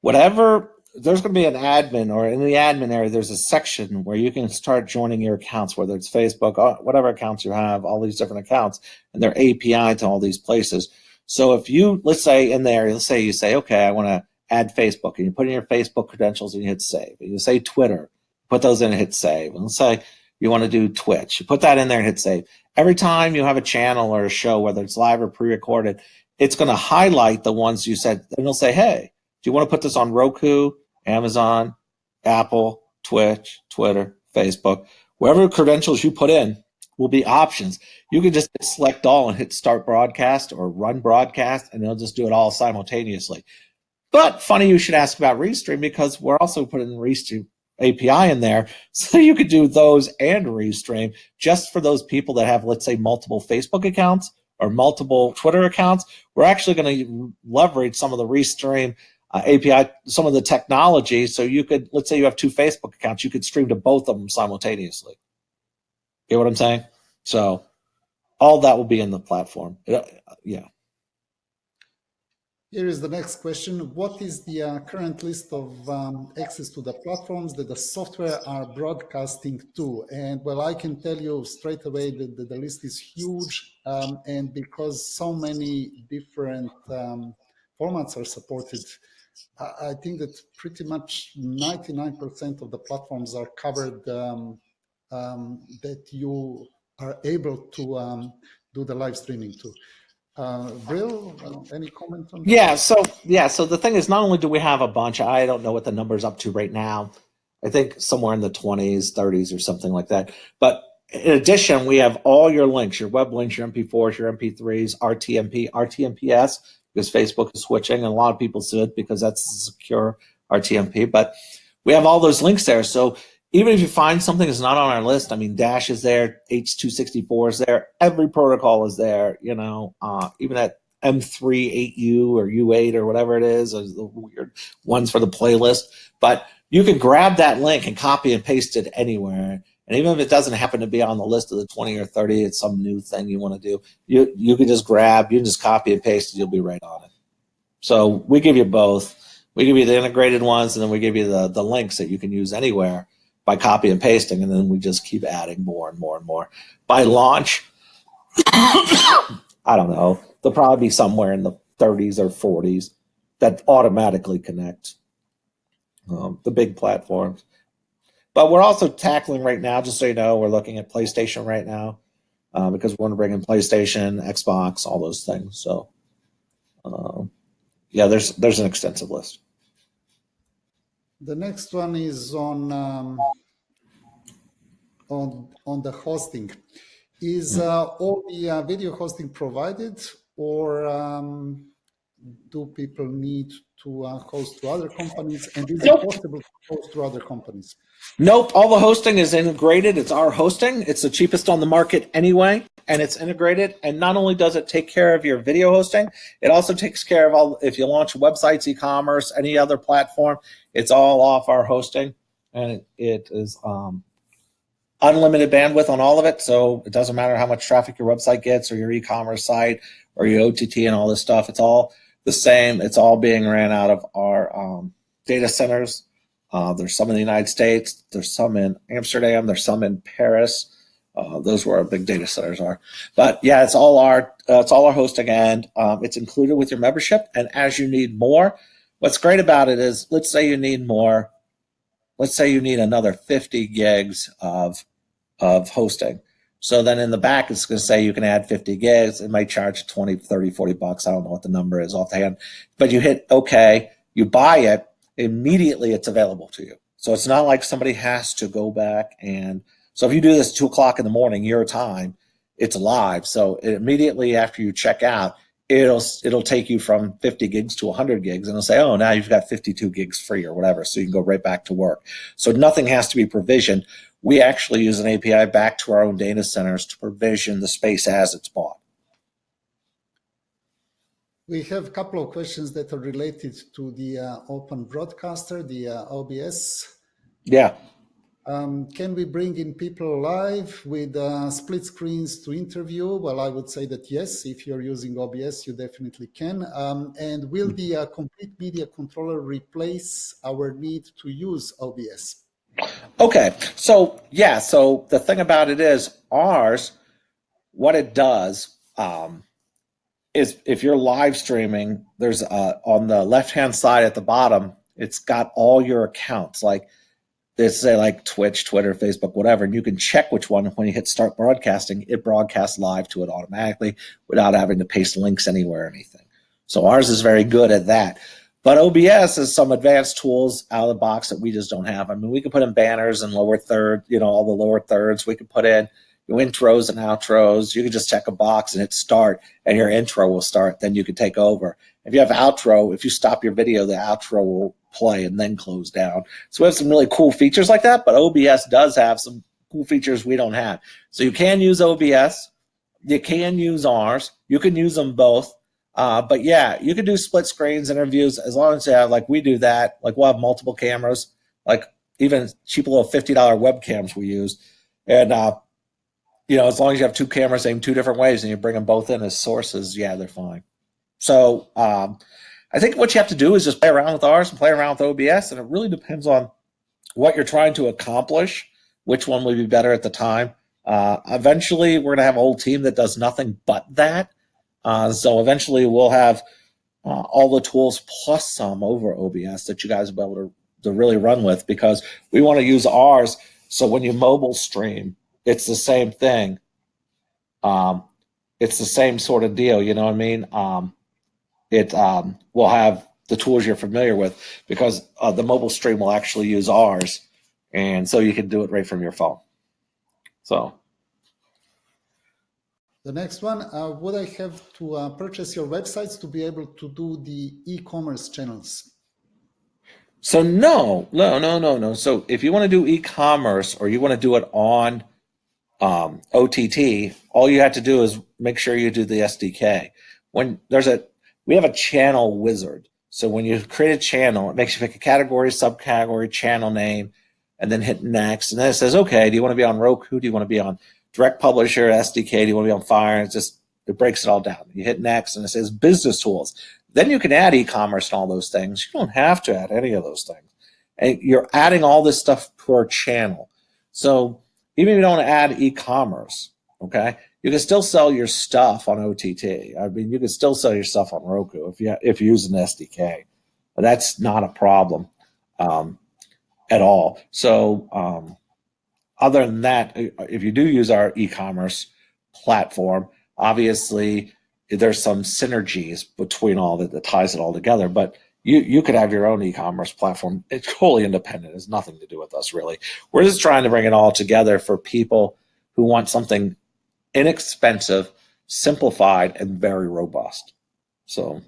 [SPEAKER 2] whatever, there's going to be an admin, or in the admin area, there's a section where you can start joining your accounts, whether it's Facebook, whatever accounts you have, all these different accounts, and they're API to all these places. So if you, let's say in there, let's say you say, okay, I want to add Facebook, and you put in your Facebook credentials and you hit save. And you say Twitter, put those in and hit save. And let's say you want to do Twitch, you put that in there and hit save. Every time you have a channel or a show, whether it's live or pre-recorded, it's going to highlight the ones you said, and it'll say, hey, do you want to put this on Roku, Amazon, Apple, Twitch, Twitter, Facebook? Wherever credentials you put in will be options. You can just select all and hit start broadcast or run broadcast, and it'll just do it all simultaneously. But funny you should ask about Restream, because we're also putting Restream API in there, so you could do those and Restream just for those people that have, let's say, multiple Facebook accounts or multiple Twitter accounts. We're actually going to leverage some of the Restream API, some of the technology, so you could, let's say you have 2 Facebook accounts, you could stream to both of them simultaneously. Get what I'm saying? So all that will be in the platform. Yeah.
[SPEAKER 1] Here is the next question. What is the current list of access to the platforms that the software are broadcasting to? And well, I can tell you straight away that the list is huge. And because so many different formats are supported, I think that pretty much 99% of the platforms are covered that you are able to do the live streaming to. Brill, any comment on that?
[SPEAKER 2] So the thing is, not only do we have a bunch, I don't know what the number's up to right now. I think somewhere in the 20s, 30s or something like that. But in addition, we have all your links, your web links, your MP4s, your MP3s, RTMP, RTMPS, because Facebook is switching, and a lot of people should, because that's secure RTMP. But we have all those links there. So even if you find something that's not on our list, I mean, Dash is there, H264 is there, every protocol is there, even that M3 8U or U8 or whatever it is, or the weird ones for the playlist. But you can grab that link and copy and paste it anywhere. And even if it doesn't happen to be on the list of the 20 or 30, it's some new thing you want to do, you can just grab, you can just copy and paste it, you'll be right on it. So we give you both. We give you the integrated ones, and then we give you the links that you can use anywhere by copy and pasting, and then we just keep adding more and more and more. By launch, I don't know, there'll probably be somewhere in the 30s or 40s that automatically connect the big platforms. But we're also tackling right now, just so you know, we're looking at PlayStation right now because we want to bring in PlayStation, Xbox, all those things. So, yeah, there's an extensive list.
[SPEAKER 1] The next one is on the hosting. Is all the video hosting provided, or do people need to host to other companies? And is it possible to host to other companies?
[SPEAKER 2] Nope, all the hosting is integrated. It's our hosting. It's the cheapest on the market anyway, and it's integrated. And not only does it take care of your video hosting, it also takes care of all, if you launch websites, e-commerce, any other platform, it's all off our hosting. And it is unlimited bandwidth on all of it. So it doesn't matter how much traffic your website gets or your e-commerce site or your OTT and all this stuff. It's all the same. It's all being ran out of our data centers. There's some in the United States. There's some in Amsterdam. There's some in Paris. Those where our big data centers are. But yeah, it's all our hosting, and it's included with your membership. And as you need more, what's great about it is, let's say you need more. Let's say you need another 50 gigs of hosting. So then in the back, it's going to say you can add 50 gigs. It might charge 20, 30, 40 bucks. I don't know what the number is offhand. But you hit OK, you buy it, immediately it's available to you. So it's not like somebody has to go back and, so if you do this 2 o'clock in the morning, your time, it's live. So immediately after you check out, it'll take you from 50 gigs to 100 gigs, and it'll say, oh, now you've got 52 gigs free or whatever, so you can go right back to work. So nothing has to be provisioned. We actually use an API back to our own data centers to provision the space as it's bought.
[SPEAKER 1] We have a couple of questions that are related to the Open Broadcaster, the OBS.
[SPEAKER 2] Yeah.
[SPEAKER 1] Can we bring in people live with split screens to interview? Well, I would say that yes, if you're using OBS, you definitely can. And will the complete media controller replace our need to use OBS?
[SPEAKER 2] Okay, so yeah, so the thing about it is ours, what it does is if you're live streaming, there's on the left-hand side at the bottom, it's got all your accounts, like they say like Twitch, Twitter, Facebook, whatever, and you can check which one. When you hit start broadcasting, it broadcasts live to it automatically without having to paste links anywhere or anything. So ours is very good at that. But OBS has some advanced tools out of the box that we just don't have. I mean, we can put in banners and lower third, all the lower thirds. We can put in your intros and outros. You can just check a box and hit start, and your intro will start. Then you can take over. If you have outro, if you stop your video, the outro will play and then close down. So we have some really cool features like that, but OBS does have some cool features we don't have. So you can use OBS. You can use ours. You can use them both. But yeah, you can do split screens interviews as long as you have, like we do that. Like we'll have multiple cameras, like even cheap little $50 webcams we use. And, as long as you have two cameras aimed two different ways and you bring them both in as sources, yeah, they're fine. So I think what you have to do is just play around with ours and play around with OBS, and it really depends on what you're trying to accomplish, which one would be better at the time. Eventually, we're going to have a whole team that does nothing but that. So eventually, we'll have all the tools plus some over OBS that you guys will be able to really run with, because we want to use ours. So when you mobile stream, it's the same thing. It's the same sort of deal. You know what I mean? It will have the tools you're familiar with, because the mobile stream will actually use ours, and so you can do it right from your phone. So
[SPEAKER 1] the next one, would I have to purchase your websites to be able to do the e-commerce channels?
[SPEAKER 2] So no. So if you want to do e-commerce or you want to do it on OTT, all you have to do is make sure you do the SDK. When we have a channel wizard. So when you create a channel, it makes you pick a category, subcategory, channel name, and then hit next. And then it says, okay, do you want to be on Roku? Do you want to be on Direct Publisher, SDK? Do you want to be on Fire? And it breaks it all down. You hit next, and it says business tools. Then you can add e-commerce and all those things. You don't have to add any of those things. And you're adding all this stuff per channel. So even if you don't add e-commerce, okay, you can still sell your stuff on OTT. I mean, you can still sell your stuff on Roku if you use an SDK. But that's not a problem at all. So other than that, if you do use our e-commerce platform, obviously there's some synergies between all that ties it all together. But you could have your own e-commerce platform. It's totally independent. It has nothing to do with us, really. We're just trying to bring it all together for people who want something inexpensive, simplified, and very robust. So.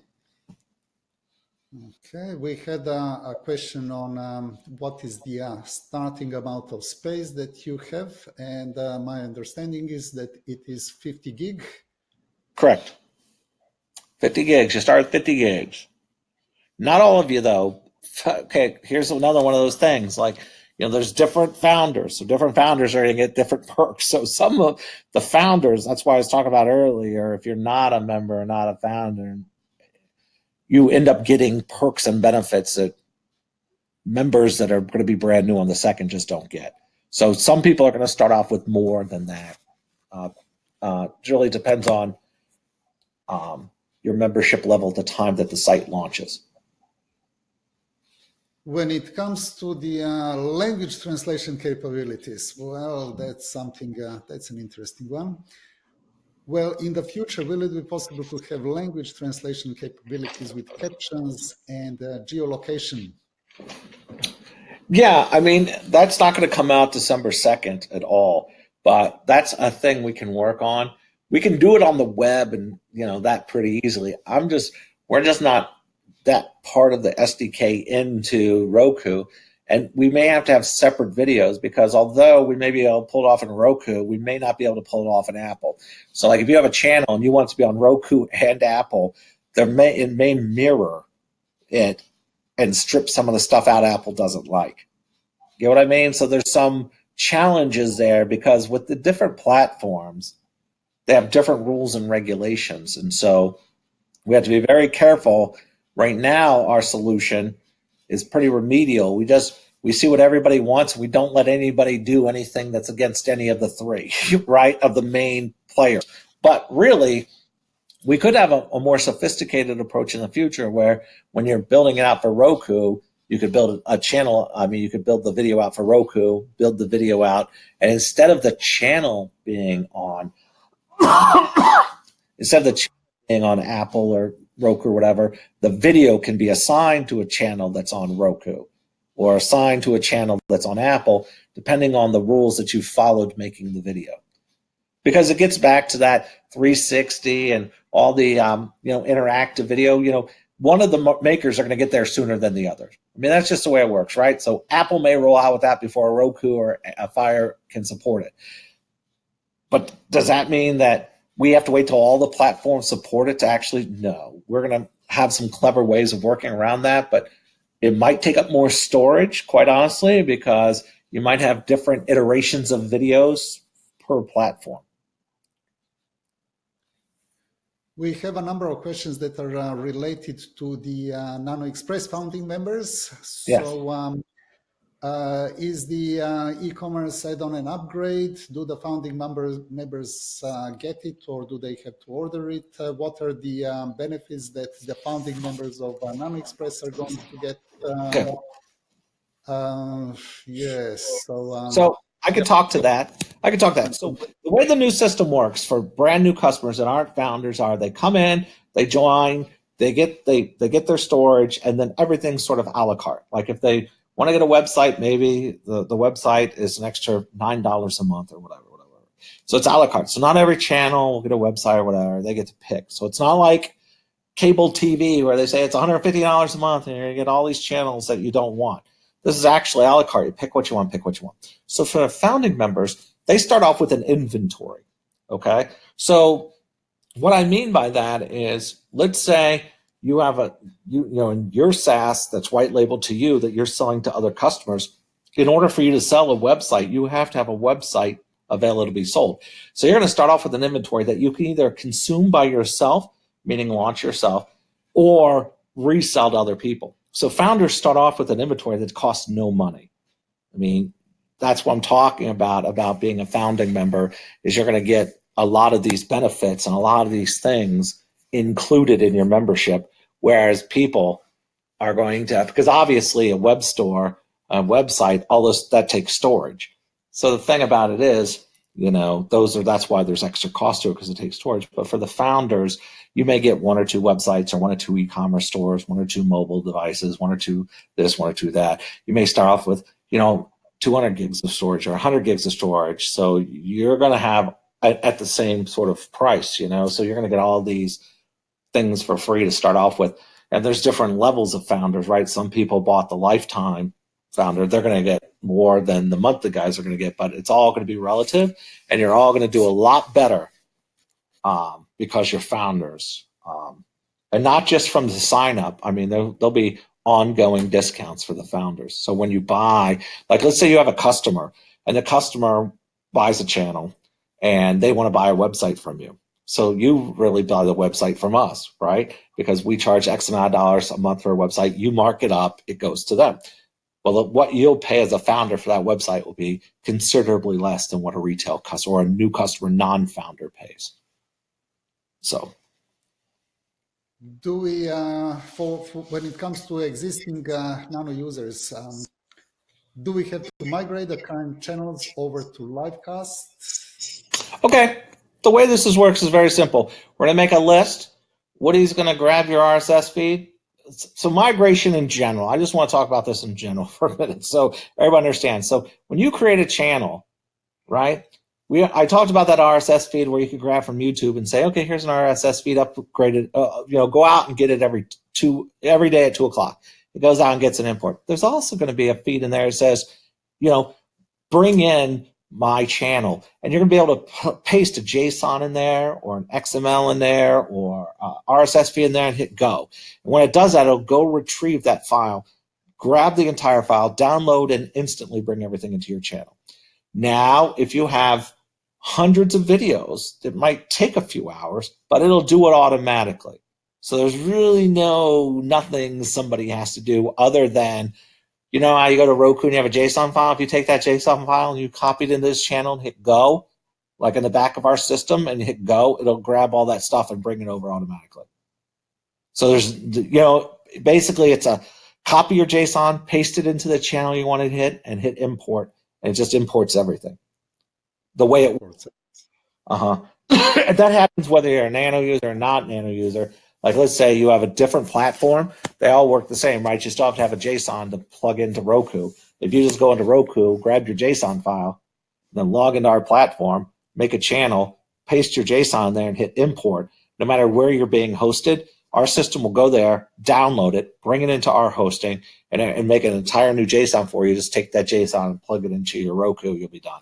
[SPEAKER 1] Okay, we had a question on what is the starting amount of space that you have, and my understanding is that it is 50 gig.
[SPEAKER 2] Correct. 50 gigs. You start with 50 gigs. Not all of you, though. Okay, here's another one of those things. Like, there's different founders. So different founders are going to get different perks. So some of the founders, that's why I was talking about earlier, if you're not a member or not a founder, you end up getting perks and benefits that members that are going to be brand new on the second just don't get. So some people are going to start off with more than that. It really depends on your membership level at the time that the site launches.
[SPEAKER 1] When it comes to the language translation capabilities, well, that's something, that's an interesting one. Well, in the future, will it be possible to have language translation capabilities with captions and geolocation?
[SPEAKER 2] Yeah, I mean, that's not going to come out December 2nd at all, but that's a thing we can work on. We can do it on the web and, that pretty easily. We're just not that part of the SDK into Roku. And we may have to have separate videos because although we may be able to pull it off in Roku, we may not be able to pull it off in Apple. So like if you have a channel and you want it to be on Roku and Apple, it may mirror it and strip some of the stuff out Apple doesn't like. You know what I mean? So there's some challenges there because with the different platforms, they have different rules and regulations. And so we have to be very careful. Right now, our solution is pretty remedial. We see what everybody wants. We don't let anybody do anything that's against any of the three, right, of the main players. But really, we could have a more sophisticated approach in the future where when you're building it out for Roku, you could build a channel. I mean, you could build the video out for Roku, build the video out, and instead of the channel being on, Apple or Roku or whatever, the video can be assigned to a channel that's on Roku or assigned to a channel that's on Apple, depending on the rules that you followed making the video. Because it gets back to that 360 and all the interactive video. One of the makers are going to get there sooner than the others. I mean, that's just the way it works, right? So Apple may roll out with that before a Roku or a Fire can support it. But does that mean that we have to wait till all the platforms support it to actually? No. We're going to have some clever ways of working around that, but it might take up more storage, quite honestly, because you might have different iterations of videos per platform.
[SPEAKER 1] We have a number of questions that are related to the Nano Express founding members.
[SPEAKER 2] Yes.
[SPEAKER 1] So is the e-commerce add-on an upgrade? Do the founding members get it, or do they have to order it? What are the benefits that the founding members of Nano Express are going to get?
[SPEAKER 2] Okay.
[SPEAKER 1] Yes.
[SPEAKER 2] So I could talk to that. So the way the new system works for brand new customers that aren't founders are they come in, they join, they get their storage, and then everything's sort of a la carte. Like if they want to get a website, maybe the website is an extra $9 a month or whatever. So it's a la carte. So not every channel will get a website or whatever. They get to pick. So it's not like cable TV where they say it's $150 a month and you're going to get all these channels that you don't want. This is actually a la carte. You pick what you want, pick what you want. So for the founding members, they start off with an inventory. Okay. So what I mean by that is, let's say you have in your SaaS that's white labeled to you that you're selling to other customers. In order for you to sell a website, you have to have a website available to be sold. So you're going to start off with an inventory that you can either consume by yourself, meaning launch yourself, or resell to other people. So founders start off with an inventory that costs no money. I mean, that's what I'm talking about being a founding member, is you're going to get a lot of these benefits and a lot of these things included in your membership, whereas people are going to, because obviously a web store, a website, all this, that takes storage. So the thing about it is, that's why there's extra cost to it, because it takes storage. But for the founders, you may get 1 or 2 websites or 1 or 2 e-commerce stores, 1 or 2 mobile devices, 1 or 2 this, 1 or 2 that. You may start off with, 200 gigs of storage or 100 gigs of storage. So you're going to have at the same sort of price, so you're going to get all these things for free to start off with. And there's different levels of founders, right? Some people bought the lifetime founder. They're going to get more than the monthly guys are going to get, but it's all going to be relative, and you're all going to do a lot better because you're founders. And not just from the sign up. I mean, there'll be ongoing discounts for the founders. So when you buy, like let's say you have a customer and the customer buys a channel and they want to buy a website from you. So you really buy the website from us, right? Because we charge X amount of dollars a month for a website. You mark it up, it goes to them. Well, what you'll pay as a founder for that website will be considerably less than what a retail customer or a new customer non-founder pays. So
[SPEAKER 1] do we, for when it comes to existing nano users, do we have to migrate the current channels over to Livecast?
[SPEAKER 2] Okay, the way this works is very simple. We're going to make a list. Woody's going to grab your RSS feed. So migration in general, I just want to talk about this in general for a minute so everybody understands. So when you create a channel, right, I talked about that RSS feed where you could grab from YouTube and say, okay, here's an RSS feed upgraded. Go out and get it every day at 2 o'clock. It goes out and gets an import. There's also going to be a feed in there that says, bring in my channel, and you're going to be able to paste a JSON in there or an XML in there or RSS feed in there and hit go. And when it does that, it'll go retrieve that file, grab the entire file, download, and instantly bring everything into your channel. Now, if you have hundreds of videos, it might take a few hours, but it'll do it automatically. So there's really nothing somebody has to do other than, how you go to Roku and you have a JSON file? If you take that JSON file and you copy it into this channel and hit go, like in the back of our system, and hit go, it'll grab all that stuff and bring it over automatically. So there's, basically it's a copy your JSON, paste it into the channel you want to hit, and hit import, and it just imports everything the way it works. And that happens whether you're a nano user or not nano user. Like let's say you have a different platform, they all work the same, right? You still have to have a JSON to plug into Roku. If you just go into Roku, grab your JSON file, then log into our platform, make a channel, paste your JSON there and hit import, no matter where you're being hosted, our system will go there, download it, bring it into our hosting, and make an entire new JSON for you. Just take that JSON and plug it into your Roku, you'll be done.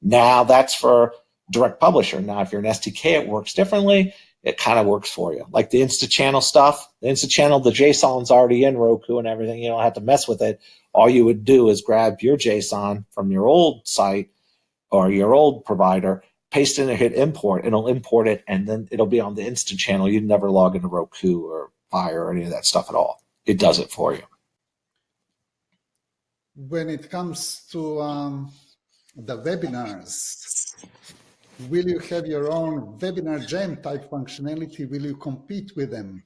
[SPEAKER 2] Now that's for direct publisher. Now if you're an SDK, it works differently. It kind of works for you. Like the Insta channel stuff, the JSON's already in Roku and everything. You don't have to mess with it. All you would do is grab your JSON from your old site or your old provider, paste in and hit import. It'll import it, and then it'll be on the Insta channel. You'd never log into Roku or Fire or any of that stuff at all. It does it for you.
[SPEAKER 1] When it comes to the webinars, will you have your own webinar jam type functionality? Will you compete with them?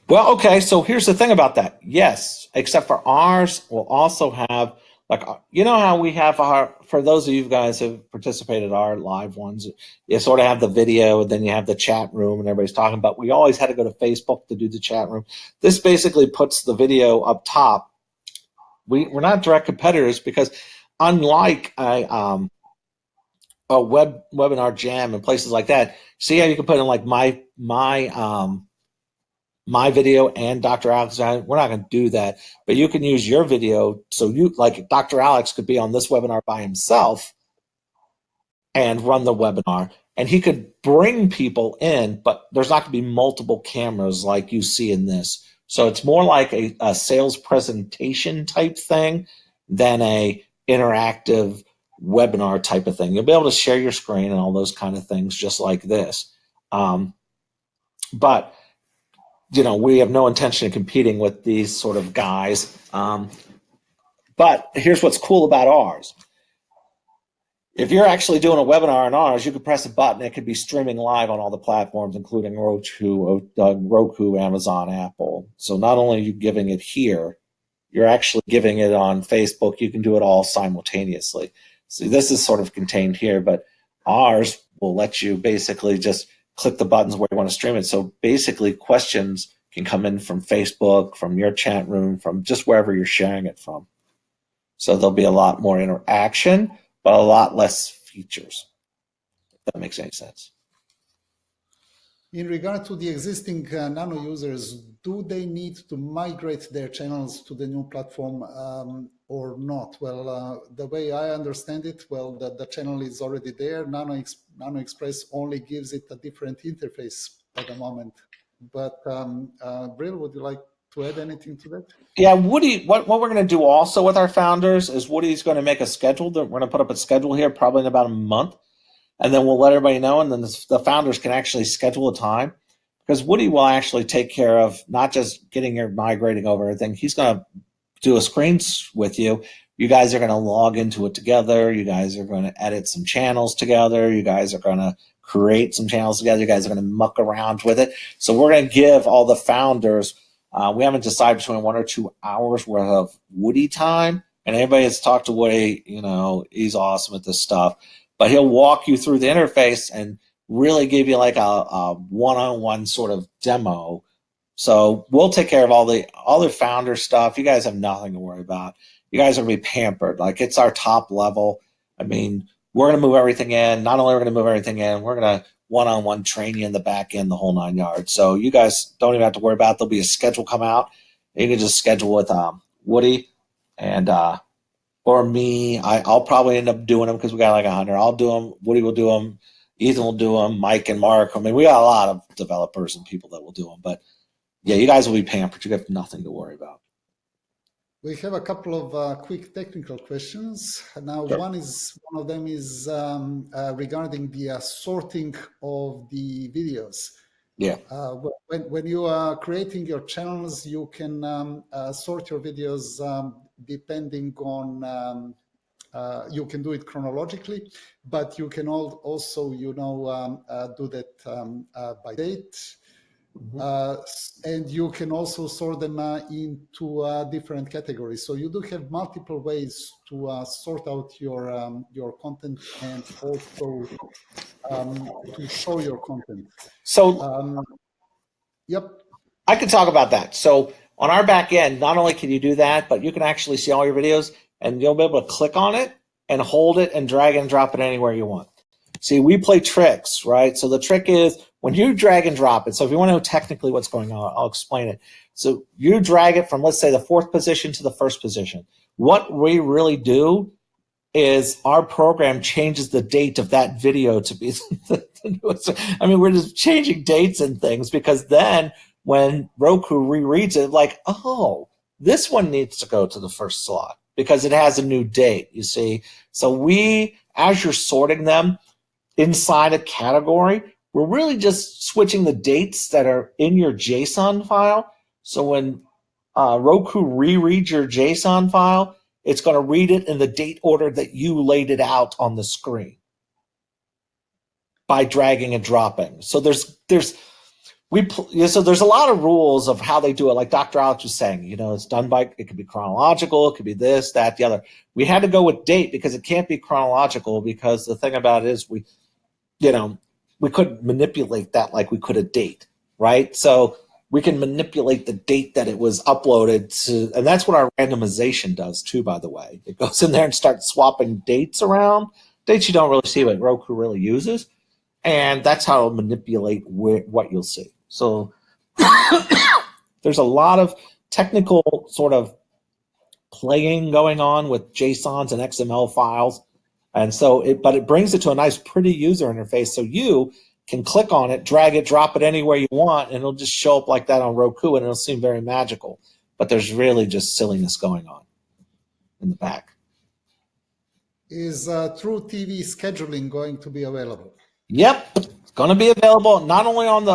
[SPEAKER 2] Well, okay, so here's the thing about that. Yes, except for ours, we'll also have, like, how we have for those of you guys who have participated in our live ones, you sort of have the video and then you have the chat room and everybody's talking about, we always had to go to Facebook to do the chat room. This basically puts the video up top. We're not direct competitors because unlike a webinar jam and places like that, see how you can put in like my my video and Dr. Alex, we're not going to do that, but you can use your video. So you, like Dr. Alex could be on this webinar by himself and run the webinar, and he could bring people in, but there's not going to be multiple cameras like you see in this. So it's more like a sales presentation type thing than a interactive webinar type of thing. You'll be able to share your screen and all those kind of things just like this. But we have no intention of competing with these sort of guys. But here's what's cool about ours. If you're actually doing a webinar on ours, you could press a button. It could be streaming live on all the platforms, including Roku, Amazon, Apple. So not only are you giving it here, you're actually giving it on Facebook. You can do it all simultaneously. So this is sort of contained here, but ours will let you basically just click the buttons where you want to stream it. So basically questions can come in from Facebook, from your chat room, from just wherever you're sharing it from. So there'll be a lot more interaction, but a lot less features, if that makes any sense.
[SPEAKER 1] In regard to the existing Nano users, do they need to migrate their channels to the new platform or not? Well, the way I understand it, the channel is already there. Nano Express only gives it a different interface at the moment. But Brill, would you like to add anything to that?
[SPEAKER 2] Yeah, Woody, what we're going to do also with our founders is Woody's going to make a schedule. We're going to put up a schedule here probably in about a month. And then we'll let everybody know, and then the founders can actually schedule a time, because Woody will actually take care of not just getting your migrating over everything. He's going to do a screen with you. You guys are going to log into it together. You guys are going to edit some channels together. You guys are going to create some channels together. You guys are going to muck around with it. So we're going to give all the founders, we haven't decided between 1 or 2 hours worth of Woody time. And anybody that's talked to Woody, he's awesome at this stuff. But he'll walk you through the interface and really give you like a one-on-one sort of demo. So we'll take care of all the founder stuff. You guys have nothing to worry about. You guys are going to be pampered. Like, it's our top level. I mean, we're going to move everything in. Not only are we going to move everything in, we're going to one-on-one train you in the back end, the whole 9 yards. So you guys don't even have to worry about it. There'll be a schedule come out. You can just schedule with Woody and or me. I'll probably end up doing them because we got like 100. I'll do them. Woody will do them. Ethan will do them. Mike and Mark. I mean, we got a lot of developers and people that will do them. But yeah, you guys will be pampered. You have nothing to worry about.
[SPEAKER 1] We have a couple of quick technical questions. Now,
[SPEAKER 2] Sure.
[SPEAKER 1] one of them is regarding the sorting of the videos.
[SPEAKER 2] Yeah.
[SPEAKER 1] When you are creating your channels, you can sort your videos depending on, you can do it chronologically, but you can also, do that by date. And you can also sort them into different categories. So you do have multiple ways to sort out your content and also to show your content.
[SPEAKER 2] So
[SPEAKER 1] yep.
[SPEAKER 2] I can talk about that. So on our back end, not only can you do that, but you can actually see all your videos, and you'll be able to click on it and hold it and drag and drop it anywhere you want. See, we play tricks, right? So the trick is when you drag and drop it. So if you want to know technically what's going on, I'll explain it. So you drag it from, let's say, the 4th position to the 1st position. What we really do is our program changes the date of that video to be the newest. I mean, we're just changing dates and things, because then when Roku rereads it, like, oh, this one needs to go to the 1st slot because it has a new date, you see. So we, as you're sorting them inside a category, we're really just switching the dates that are in your JSON file. So when Roku rereads your JSON file, it's going to read it in the date order that you laid it out on the screen by dragging and dropping. So there's a lot of rules of how they do it. Like Dr. Alex was saying, it's done by, it could be chronological, it could be this, that, the other. We had to go with date because it can't be chronological, because the thing about it is we couldn't manipulate that like we could a date, right? So we can manipulate the date that it was uploaded to, and that's what our randomization does too, by the way. It goes in there and starts swapping dates around, dates you don't really see what Roku really uses, and that's how it'll manipulate what you'll see. So There's a lot of technical sort of playing going on with JSONs and XML files. And so but it brings it to a nice, pretty user interface. So you can click on it, drag it, drop it anywhere you want, and it'll just show up like that on Roku, and it'll seem very magical. But there's really just silliness going on in the back.
[SPEAKER 1] Is True TV scheduling going to be available?
[SPEAKER 2] Yep, it's going to be available not only on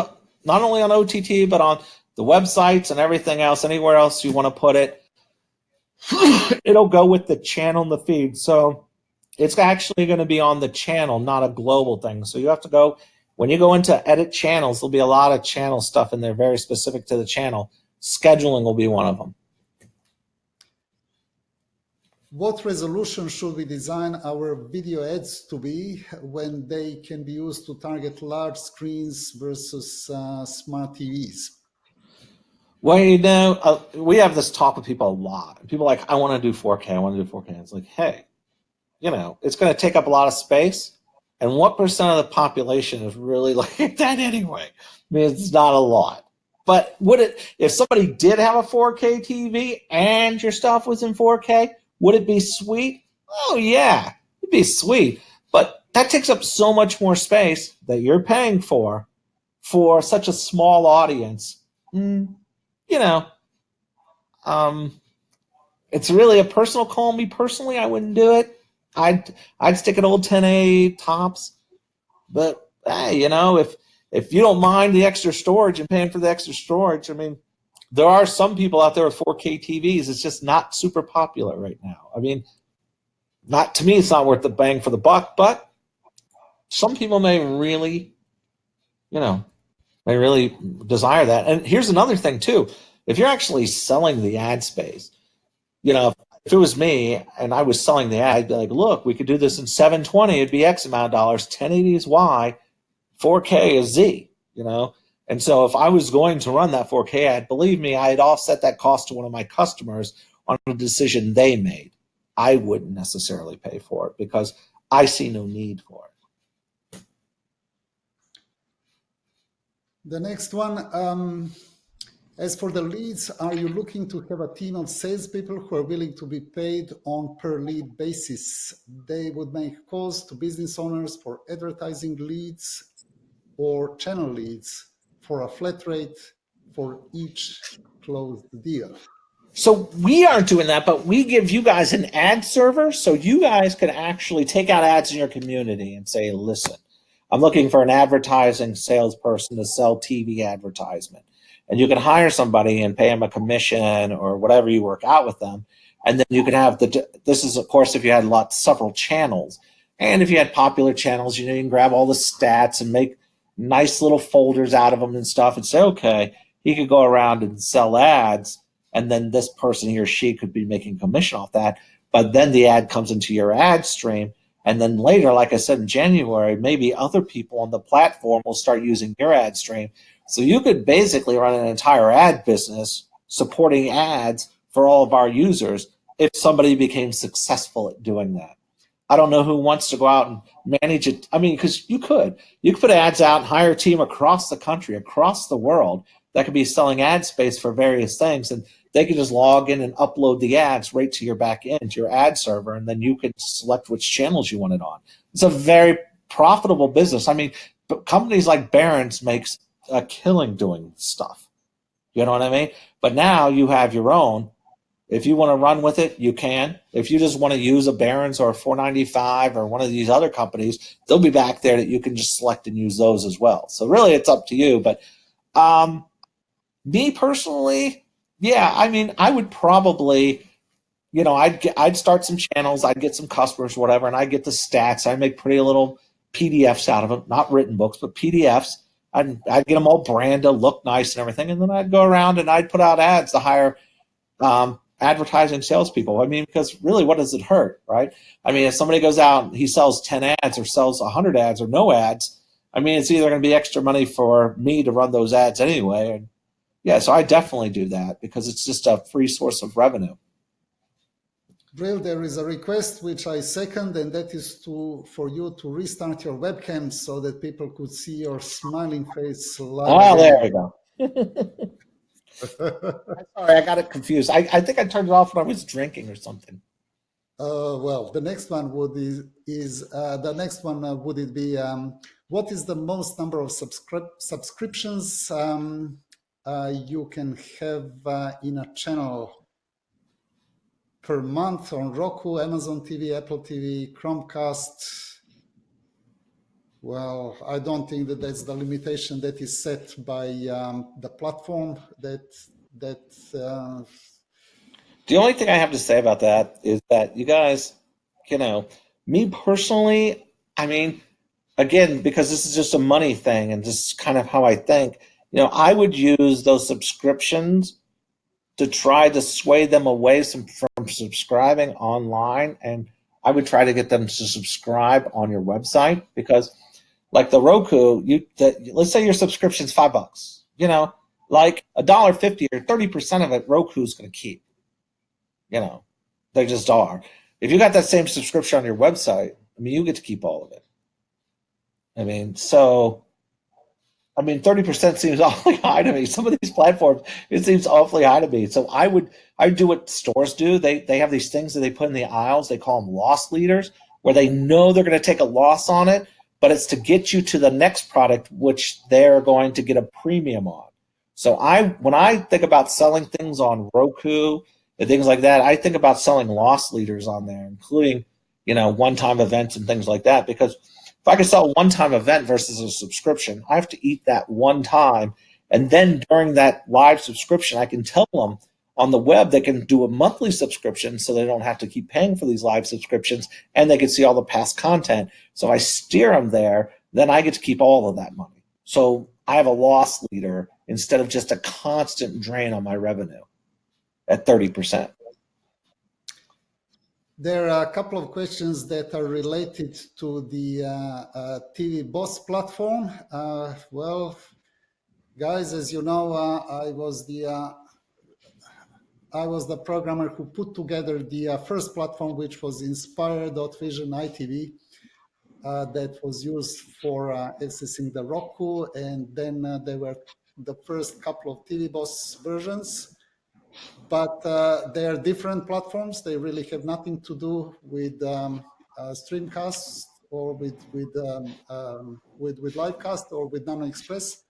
[SPEAKER 2] OTT, but on the websites and everything else, anywhere else you want to put it. It'll go with the channel and the feed. So it's actually going to be on the channel, not a global thing. So you have to go, when you go into edit channels, there'll be a lot of channel stuff in there very specific to the channel. Scheduling will be one of them.
[SPEAKER 1] What resolution should we design our video ads to be when they can be used to target large screens versus smart TVs?
[SPEAKER 2] Well, you know, we have this talk with people a lot. People are like, I want to do 4K. I want to do 4K. It's like, hey, you know, it's going to take up a lot of space. And what percent of the population is really like that anyway? I mean, it's not a lot. But would it, if somebody did have a 4K TV and your stuff was in 4K, would it be sweet? Oh, yeah, it'd be sweet. But that takes up so much more space that you're paying for such a small audience. You know, it's really a personal call. Me personally, I wouldn't do it. I'd stick an old 1080 tops. But hey, you know, if you don't mind the extra storage and paying for the extra storage, I mean, there are some people out there with 4K TVs. It's just not super popular right now. I mean, not to me, it's not worth the bang for the buck, but some people may really, you know, may really desire that. And here's another thing too. If you're actually selling the ad space, you know, if it was me and I was selling the ad, I'd be like, look, we could do this in 720, it'd be X amount of dollars, 1080 is Y, 4K is Z, you know? And so if I was going to run that 4K ad, believe me, I'd offset that cost to one of my customers on a decision they made. I wouldn't necessarily pay for it because I see no need for it.
[SPEAKER 1] The next one, as for the leads, are you looking to have a team of salespeople who are willing to be paid on per lead basis? They would make calls to business owners for advertising leads or channel leads for a flat rate for each closed deal.
[SPEAKER 2] So we aren't doing that, but we give you guys an ad server so you guys can actually take out ads in your community and say, listen, I'm looking for an advertising salesperson to sell TV advertisement. And you can hire somebody and pay them a commission or whatever you work out with them. And then you can have this is, of course, if you had several channels. And if you had popular channels, you know, you can grab all the stats and make nice little folders out of them and stuff and say, okay, he could go around and sell ads. And then this person, he or she, could be making commission off that. But then the ad comes into your ad stream. And then later, like I said, in January, maybe other people on the platform will start using your ad stream. So you could basically run an entire ad business supporting ads for all of our users if somebody became successful at doing that. I don't know who wants to go out and manage it. I mean, because you could put ads out and hire a team across the country, across the world that could be selling ad space for various things. And they could just log in and upload the ads right to your back end, to your ad server, and then you could select which channels you want it on. It's a very profitable business. I mean, companies like Barron's makes a killing doing stuff. You know what I mean? But now you have your own. If you want to run with it, you can. If you just want to use a Barron's or a 495 or one of these other companies, they'll be back there that you can just select and use those as well. So really, it's up to you. But me personally, yeah, I mean, I would probably, you know, I'd start some channels, I'd get some customers, whatever, and I'd get the stats. I'd make pretty little PDFs out of them, not written books, but PDFs. I'd get them all branded, look nice and everything, and then I'd go around and I'd put out ads to hire advertising salespeople. I mean, because really, what does it hurt, right? I mean, if somebody goes out and he sells 10 ads or sells 100 ads or no ads, I mean, it's either going to be extra money for me to run those ads anyway. And yeah, so I definitely do that because it's just a free source of revenue.
[SPEAKER 1] Brill, there is a request which I second, and that is for you to restart your webcam so that people could see your smiling face live.
[SPEAKER 2] Oh, there we go. Sorry, I got it confused. I think I turned it off when I was drinking or something.
[SPEAKER 1] Well, the next one would the next one would it be what is the most number of subscriptions you can have in a channel per month on Roku, Amazon TV, Apple TV, Chromecast? Well, I don't think that that's the limitation that is set by the platform. The
[SPEAKER 2] only thing I have to say about that is that you guys, me personally, I mean, again, because this is just a money thing and just kind of how I think, I would use those subscriptions to try to sway them away from subscribing online, and I would try to get them to subscribe on your website, because like the Roku, let's say your subscription's $5, like $1.50 or 30% of it, Roku's going to keep. They just are. If you got that same subscription on your website, I mean, you get to keep all of it. I mean, 30% seems awfully high to me. Some of these platforms, it seems awfully high to me. So I do what stores do. They have these things that they put in the aisles. They call them loss leaders, where they know they're going to take a loss on it, but it's to get you to the next product, which they're going to get a premium on. So when I think about selling things on Roku and things like that, I think about selling loss leaders on there, including, one-time events and things like that, because if I could sell a one-time event versus a subscription, I have to eat that one time. And then during that live subscription, I can tell them on the web they can do a monthly subscription, so they don't have to keep paying for these live subscriptions, and they can see all the past content. So I steer them there, then I get to keep all of that money. So I have a loss leader instead of just a constant drain on my revenue at 30%.
[SPEAKER 1] There are a couple of questions that are related to the TV Boss platform. Well, guys, as you know, I was the programmer who put together the first platform, which was Inspire.Vision ITV, that was used for accessing the Roku, and then there were the first couple of TV Boss versions. But they are different platforms. They really have nothing to do with Streamcast or with Livecast or with Nano Express.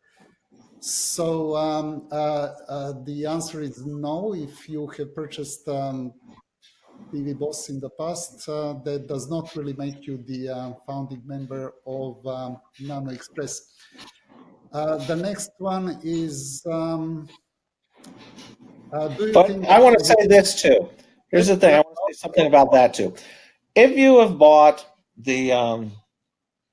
[SPEAKER 1] So the answer is no. If you have purchased TV Boss in the past, that does not really make you the founding member of Nano Express. The next one is.
[SPEAKER 2] But I want to say this too. Here's the thing. I want to say something about that too. If you have bought the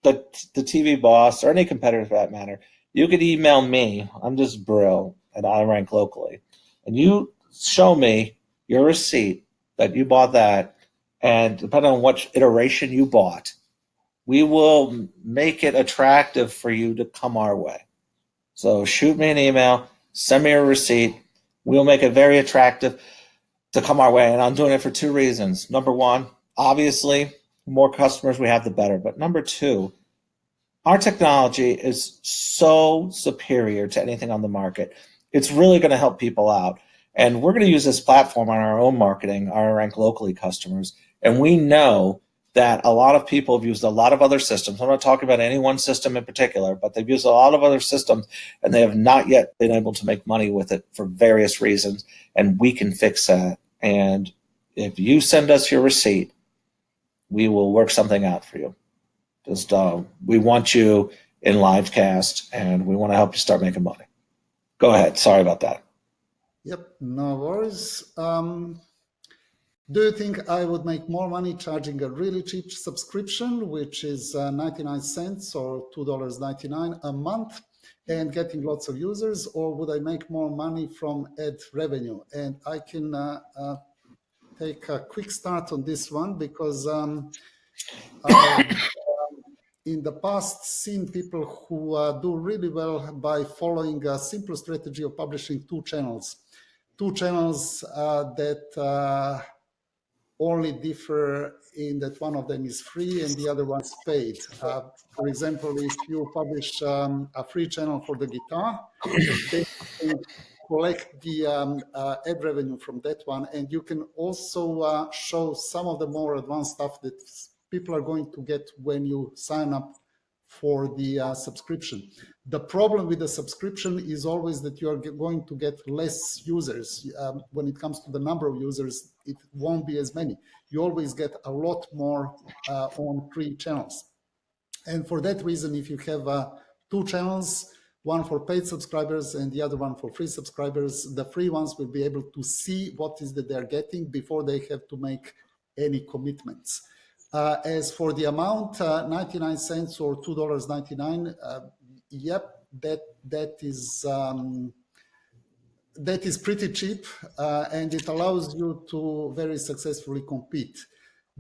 [SPEAKER 2] TV Boss or any competitor for that matter, you could email me. I'm just Brill at iRank Locally, and you show me your receipt that you bought that, and depending on what iteration you bought, we will make it attractive for you to come our way. So shoot me an email, send me a receipt. We'll make it very attractive to come our way. And I'm doing it for two reasons. Number one, obviously, the more customers we have, the better. But number two, our technology is so superior to anything on the market. It's really going to help people out. And we're going to use this platform on our own marketing, our Rank Locally customers. And we know that a lot of people have used a lot of other systems. I'm not talking about any one system in particular, but they've used a lot of other systems, and they have not yet been able to make money with it for various reasons, and we can fix that. And if you send us your receipt, we will work something out for you. Just we want you in Livecast, and we want to help you start making money. Go ahead. Sorry about that.
[SPEAKER 1] Yep, no worries. Do you think I would make more money charging a really cheap subscription, which is 99 cents or $2.99 a month, and getting lots of users, or would I make more money from ad revenue? And I can take a quick start on this one, because in the past seen people who do really well by following a simple strategy of publishing two channels that only differ in that one of them is free and the other one's paid. For example, if you publish a free channel for the guitar, then you can collect the ad revenue from that one, and you can also show some of the more advanced stuff that people are going to get when you sign up for the subscription. The problem with the subscription is always that you are going to get less users. When it comes to the number of users, it won't be as many. You always get a lot more on free channels. And for that reason, if you have two channels, one for paid subscribers and the other one for free subscribers, the free ones will be able to see what is that they're getting before they have to make any commitments. As for the amount, 99 cents or $2.99, yep, that is pretty cheap, and it allows you to very successfully compete,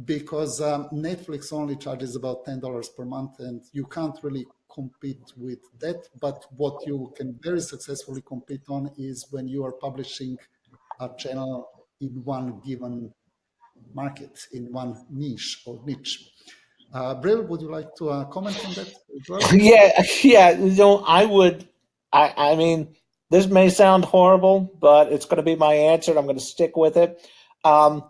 [SPEAKER 1] because Netflix only charges about $10 per month, and you can't really compete with that. But what you can very successfully compete on is when you are publishing a channel in one given market, in one niche or niche. Brill, would you like to comment on that as well?
[SPEAKER 2] Yeah. I would. I mean, this may sound horrible, but it's going to be my answer, and I'm going to stick with it. It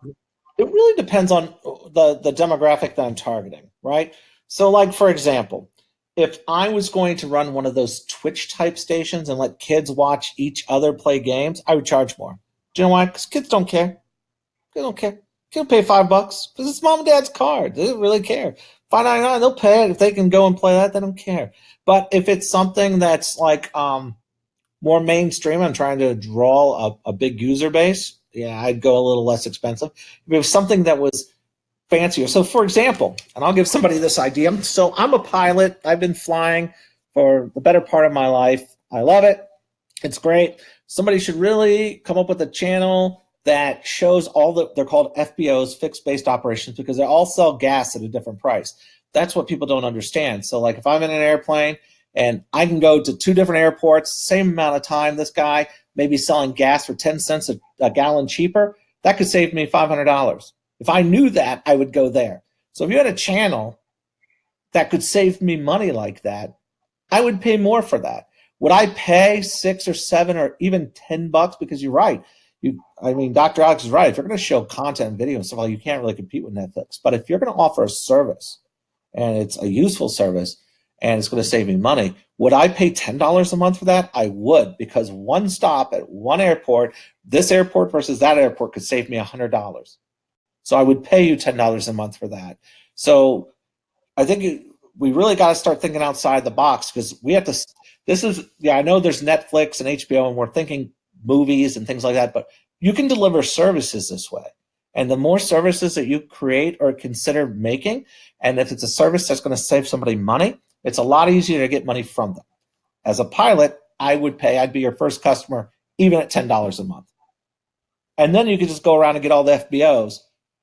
[SPEAKER 2] really depends on the demographic that I'm targeting, right? So, like, for example, if I was going to run one of those Twitch type stations and let kids watch each other play games, I would charge more. Do you know why? Because kids don't care. They don't care. Kids pay $5 because it's mom and dad's card. They don't really care. $5.99, they'll pay it if they can go and play that. They don't care. But if it's something that's like more mainstream, I'm trying to draw a big user base, yeah, I'd go a little less expensive. If it was something that was fancier. So, for example, and I'll give somebody this idea. So I'm a pilot. I've been flying for the better part of my life. I love it. It's great. Somebody should really come up with a channel that shows they're called FBOs, fixed based operations, because they all sell gas at a different price. That's what people don't understand. So, like, if I'm in an airplane and I can go to two different airports, same amount of time, this guy may be selling gas for 10 cents a gallon cheaper, that could save me $500. If I knew that, I would go there. So if you had a channel that could save me money like that, I would pay more for that. Would I pay $6 or $7 or even $10? Because you're right. Dr. Alex is right. If you're going to show content and video and stuff, you can't really compete with Netflix. But if you're going to offer a service and it's a useful service and it's going to save me money, would I pay $10 a month for that? I would, because one stop at one airport, this airport versus that airport, could save me $100. So I would pay you $10 a month for that. So I think we really got to start thinking outside the box, because we have to. I know there's Netflix and HBO, and we're thinking movies and things like that, but you can deliver services this way. And the more services that you create or consider making, and if it's a service that's going to save somebody money, it's a lot easier to get money from them. As a pilot, I'd be your first customer, even at $10 a month. And then you could just go around and get all the FBOs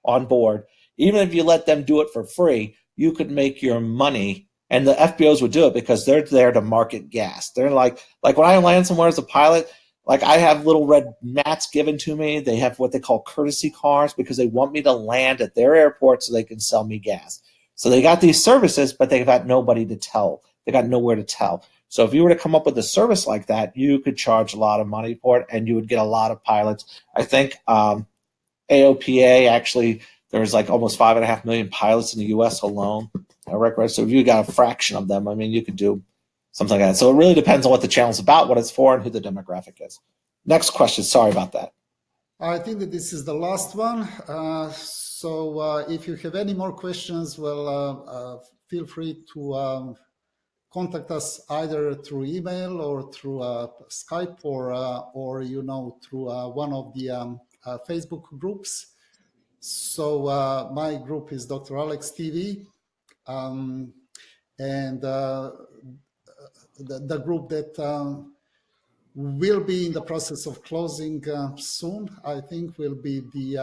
[SPEAKER 2] on board. Even if you let them do it for free, you could make your money, and the FBOs would do it because they're there to market gas. They're like when I land somewhere as a pilot, like, I have little red mats given to me. They have what they call courtesy cars, because they want me to land at their airport so they can sell me gas. So they got these services, but they got nobody to tell. They got nowhere to tell. So if you were to come up with a service like that, you could charge a lot of money for it, and you would get a lot of pilots. I think AOPA, actually, there's like almost 5.5 million pilots in the U.S. alone. I reckon. So if you got a fraction of them, you could do something like that. So it really depends on what the channel's about, what it's for, and who the demographic is. Next question. Sorry about that.
[SPEAKER 1] I think that this is the last one. So if you have any more questions, feel free to contact us either through email or through Skype or through one of the Facebook groups. So my group is Dr. Alex TV, and the group that will be in the process of closing soon, I think, will be the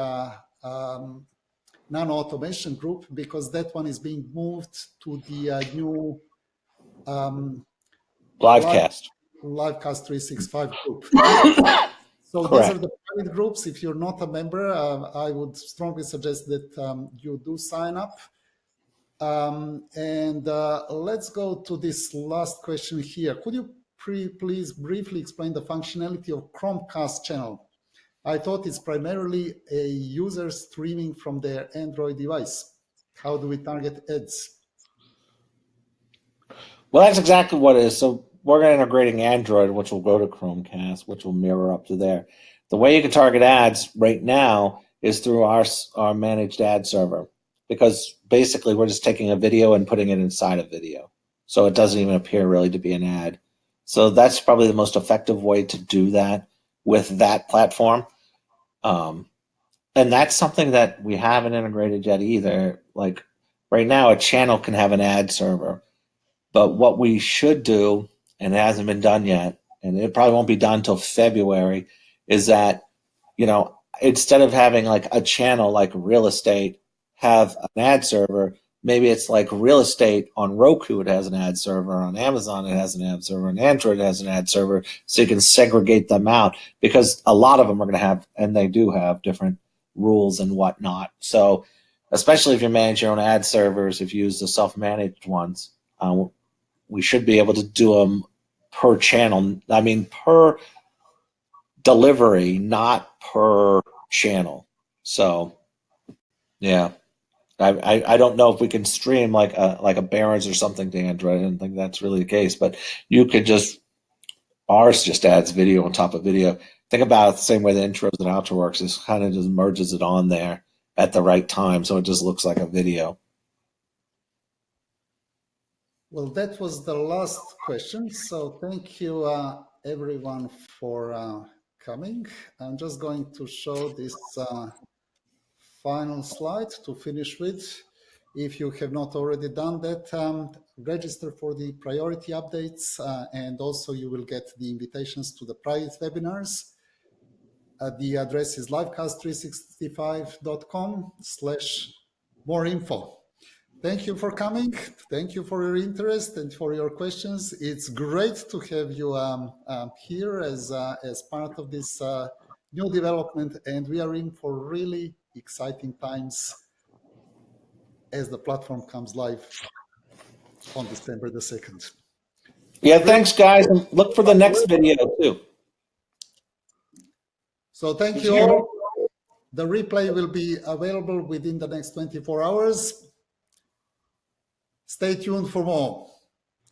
[SPEAKER 1] nano automation group, because that one is being moved to the new
[SPEAKER 2] Livecast
[SPEAKER 1] 365 group. So
[SPEAKER 2] Correct.
[SPEAKER 1] These are the private groups. If you're not a member, I would strongly suggest that you do sign up. And let's go to this last question here. Could you please briefly explain the functionality of Chromecast channel? I thought it's primarily a user streaming from their Android device. How do we target ads?
[SPEAKER 2] Well, that's exactly what it is. So we're integrating Android, which will go to Chromecast, which will mirror up to there. The way you can target ads right now is through our managed ad server, because basically we're just taking a video and putting it inside a video. So it doesn't even appear really to be an ad. So that's probably the most effective way to do that with that platform. And that's something that we haven't integrated yet either. Like right now, a channel can have an ad server. But what we should do, and it hasn't been done yet, and it probably won't be done until February, is that, instead of having like a channel like real estate have an ad server, maybe it's like real estate on Roku, it has an ad server, on Amazon it has an ad server, on Android it has an ad server, so you can segregate them out, because a lot of them are going to have, and they do have, different rules and whatnot. So especially if you manage your own ad servers, if you use the self-managed ones, we should be able to do them per channel. I mean, per delivery, not per channel. So, yeah, I don't know if we can stream like a Barron's or something to Android. I don't think that's really the case, but you could ours just adds video on top of video. Think about it the same way the intros and outro works. It kind of just merges it on there at the right time, so it just looks like a video.
[SPEAKER 1] Well, that was the last question. So thank you, everyone, for coming. I'm just going to show this final slide to finish with. If you have not already done that, register for the priority updates, and also you will get the invitations to the private webinars. The address is livecast365.com/more info. Thank you for coming. Thank you for your interest and for your questions. It's great to have you here as part of this new development, and we are in for really exciting times as the platform comes live on December the 2nd.
[SPEAKER 2] Yeah, thanks, guys. And look for the next video, too.
[SPEAKER 1] So thank you all. The replay will be available within the next 24 hours. Stay tuned for more.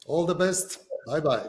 [SPEAKER 1] All the best. Bye-bye.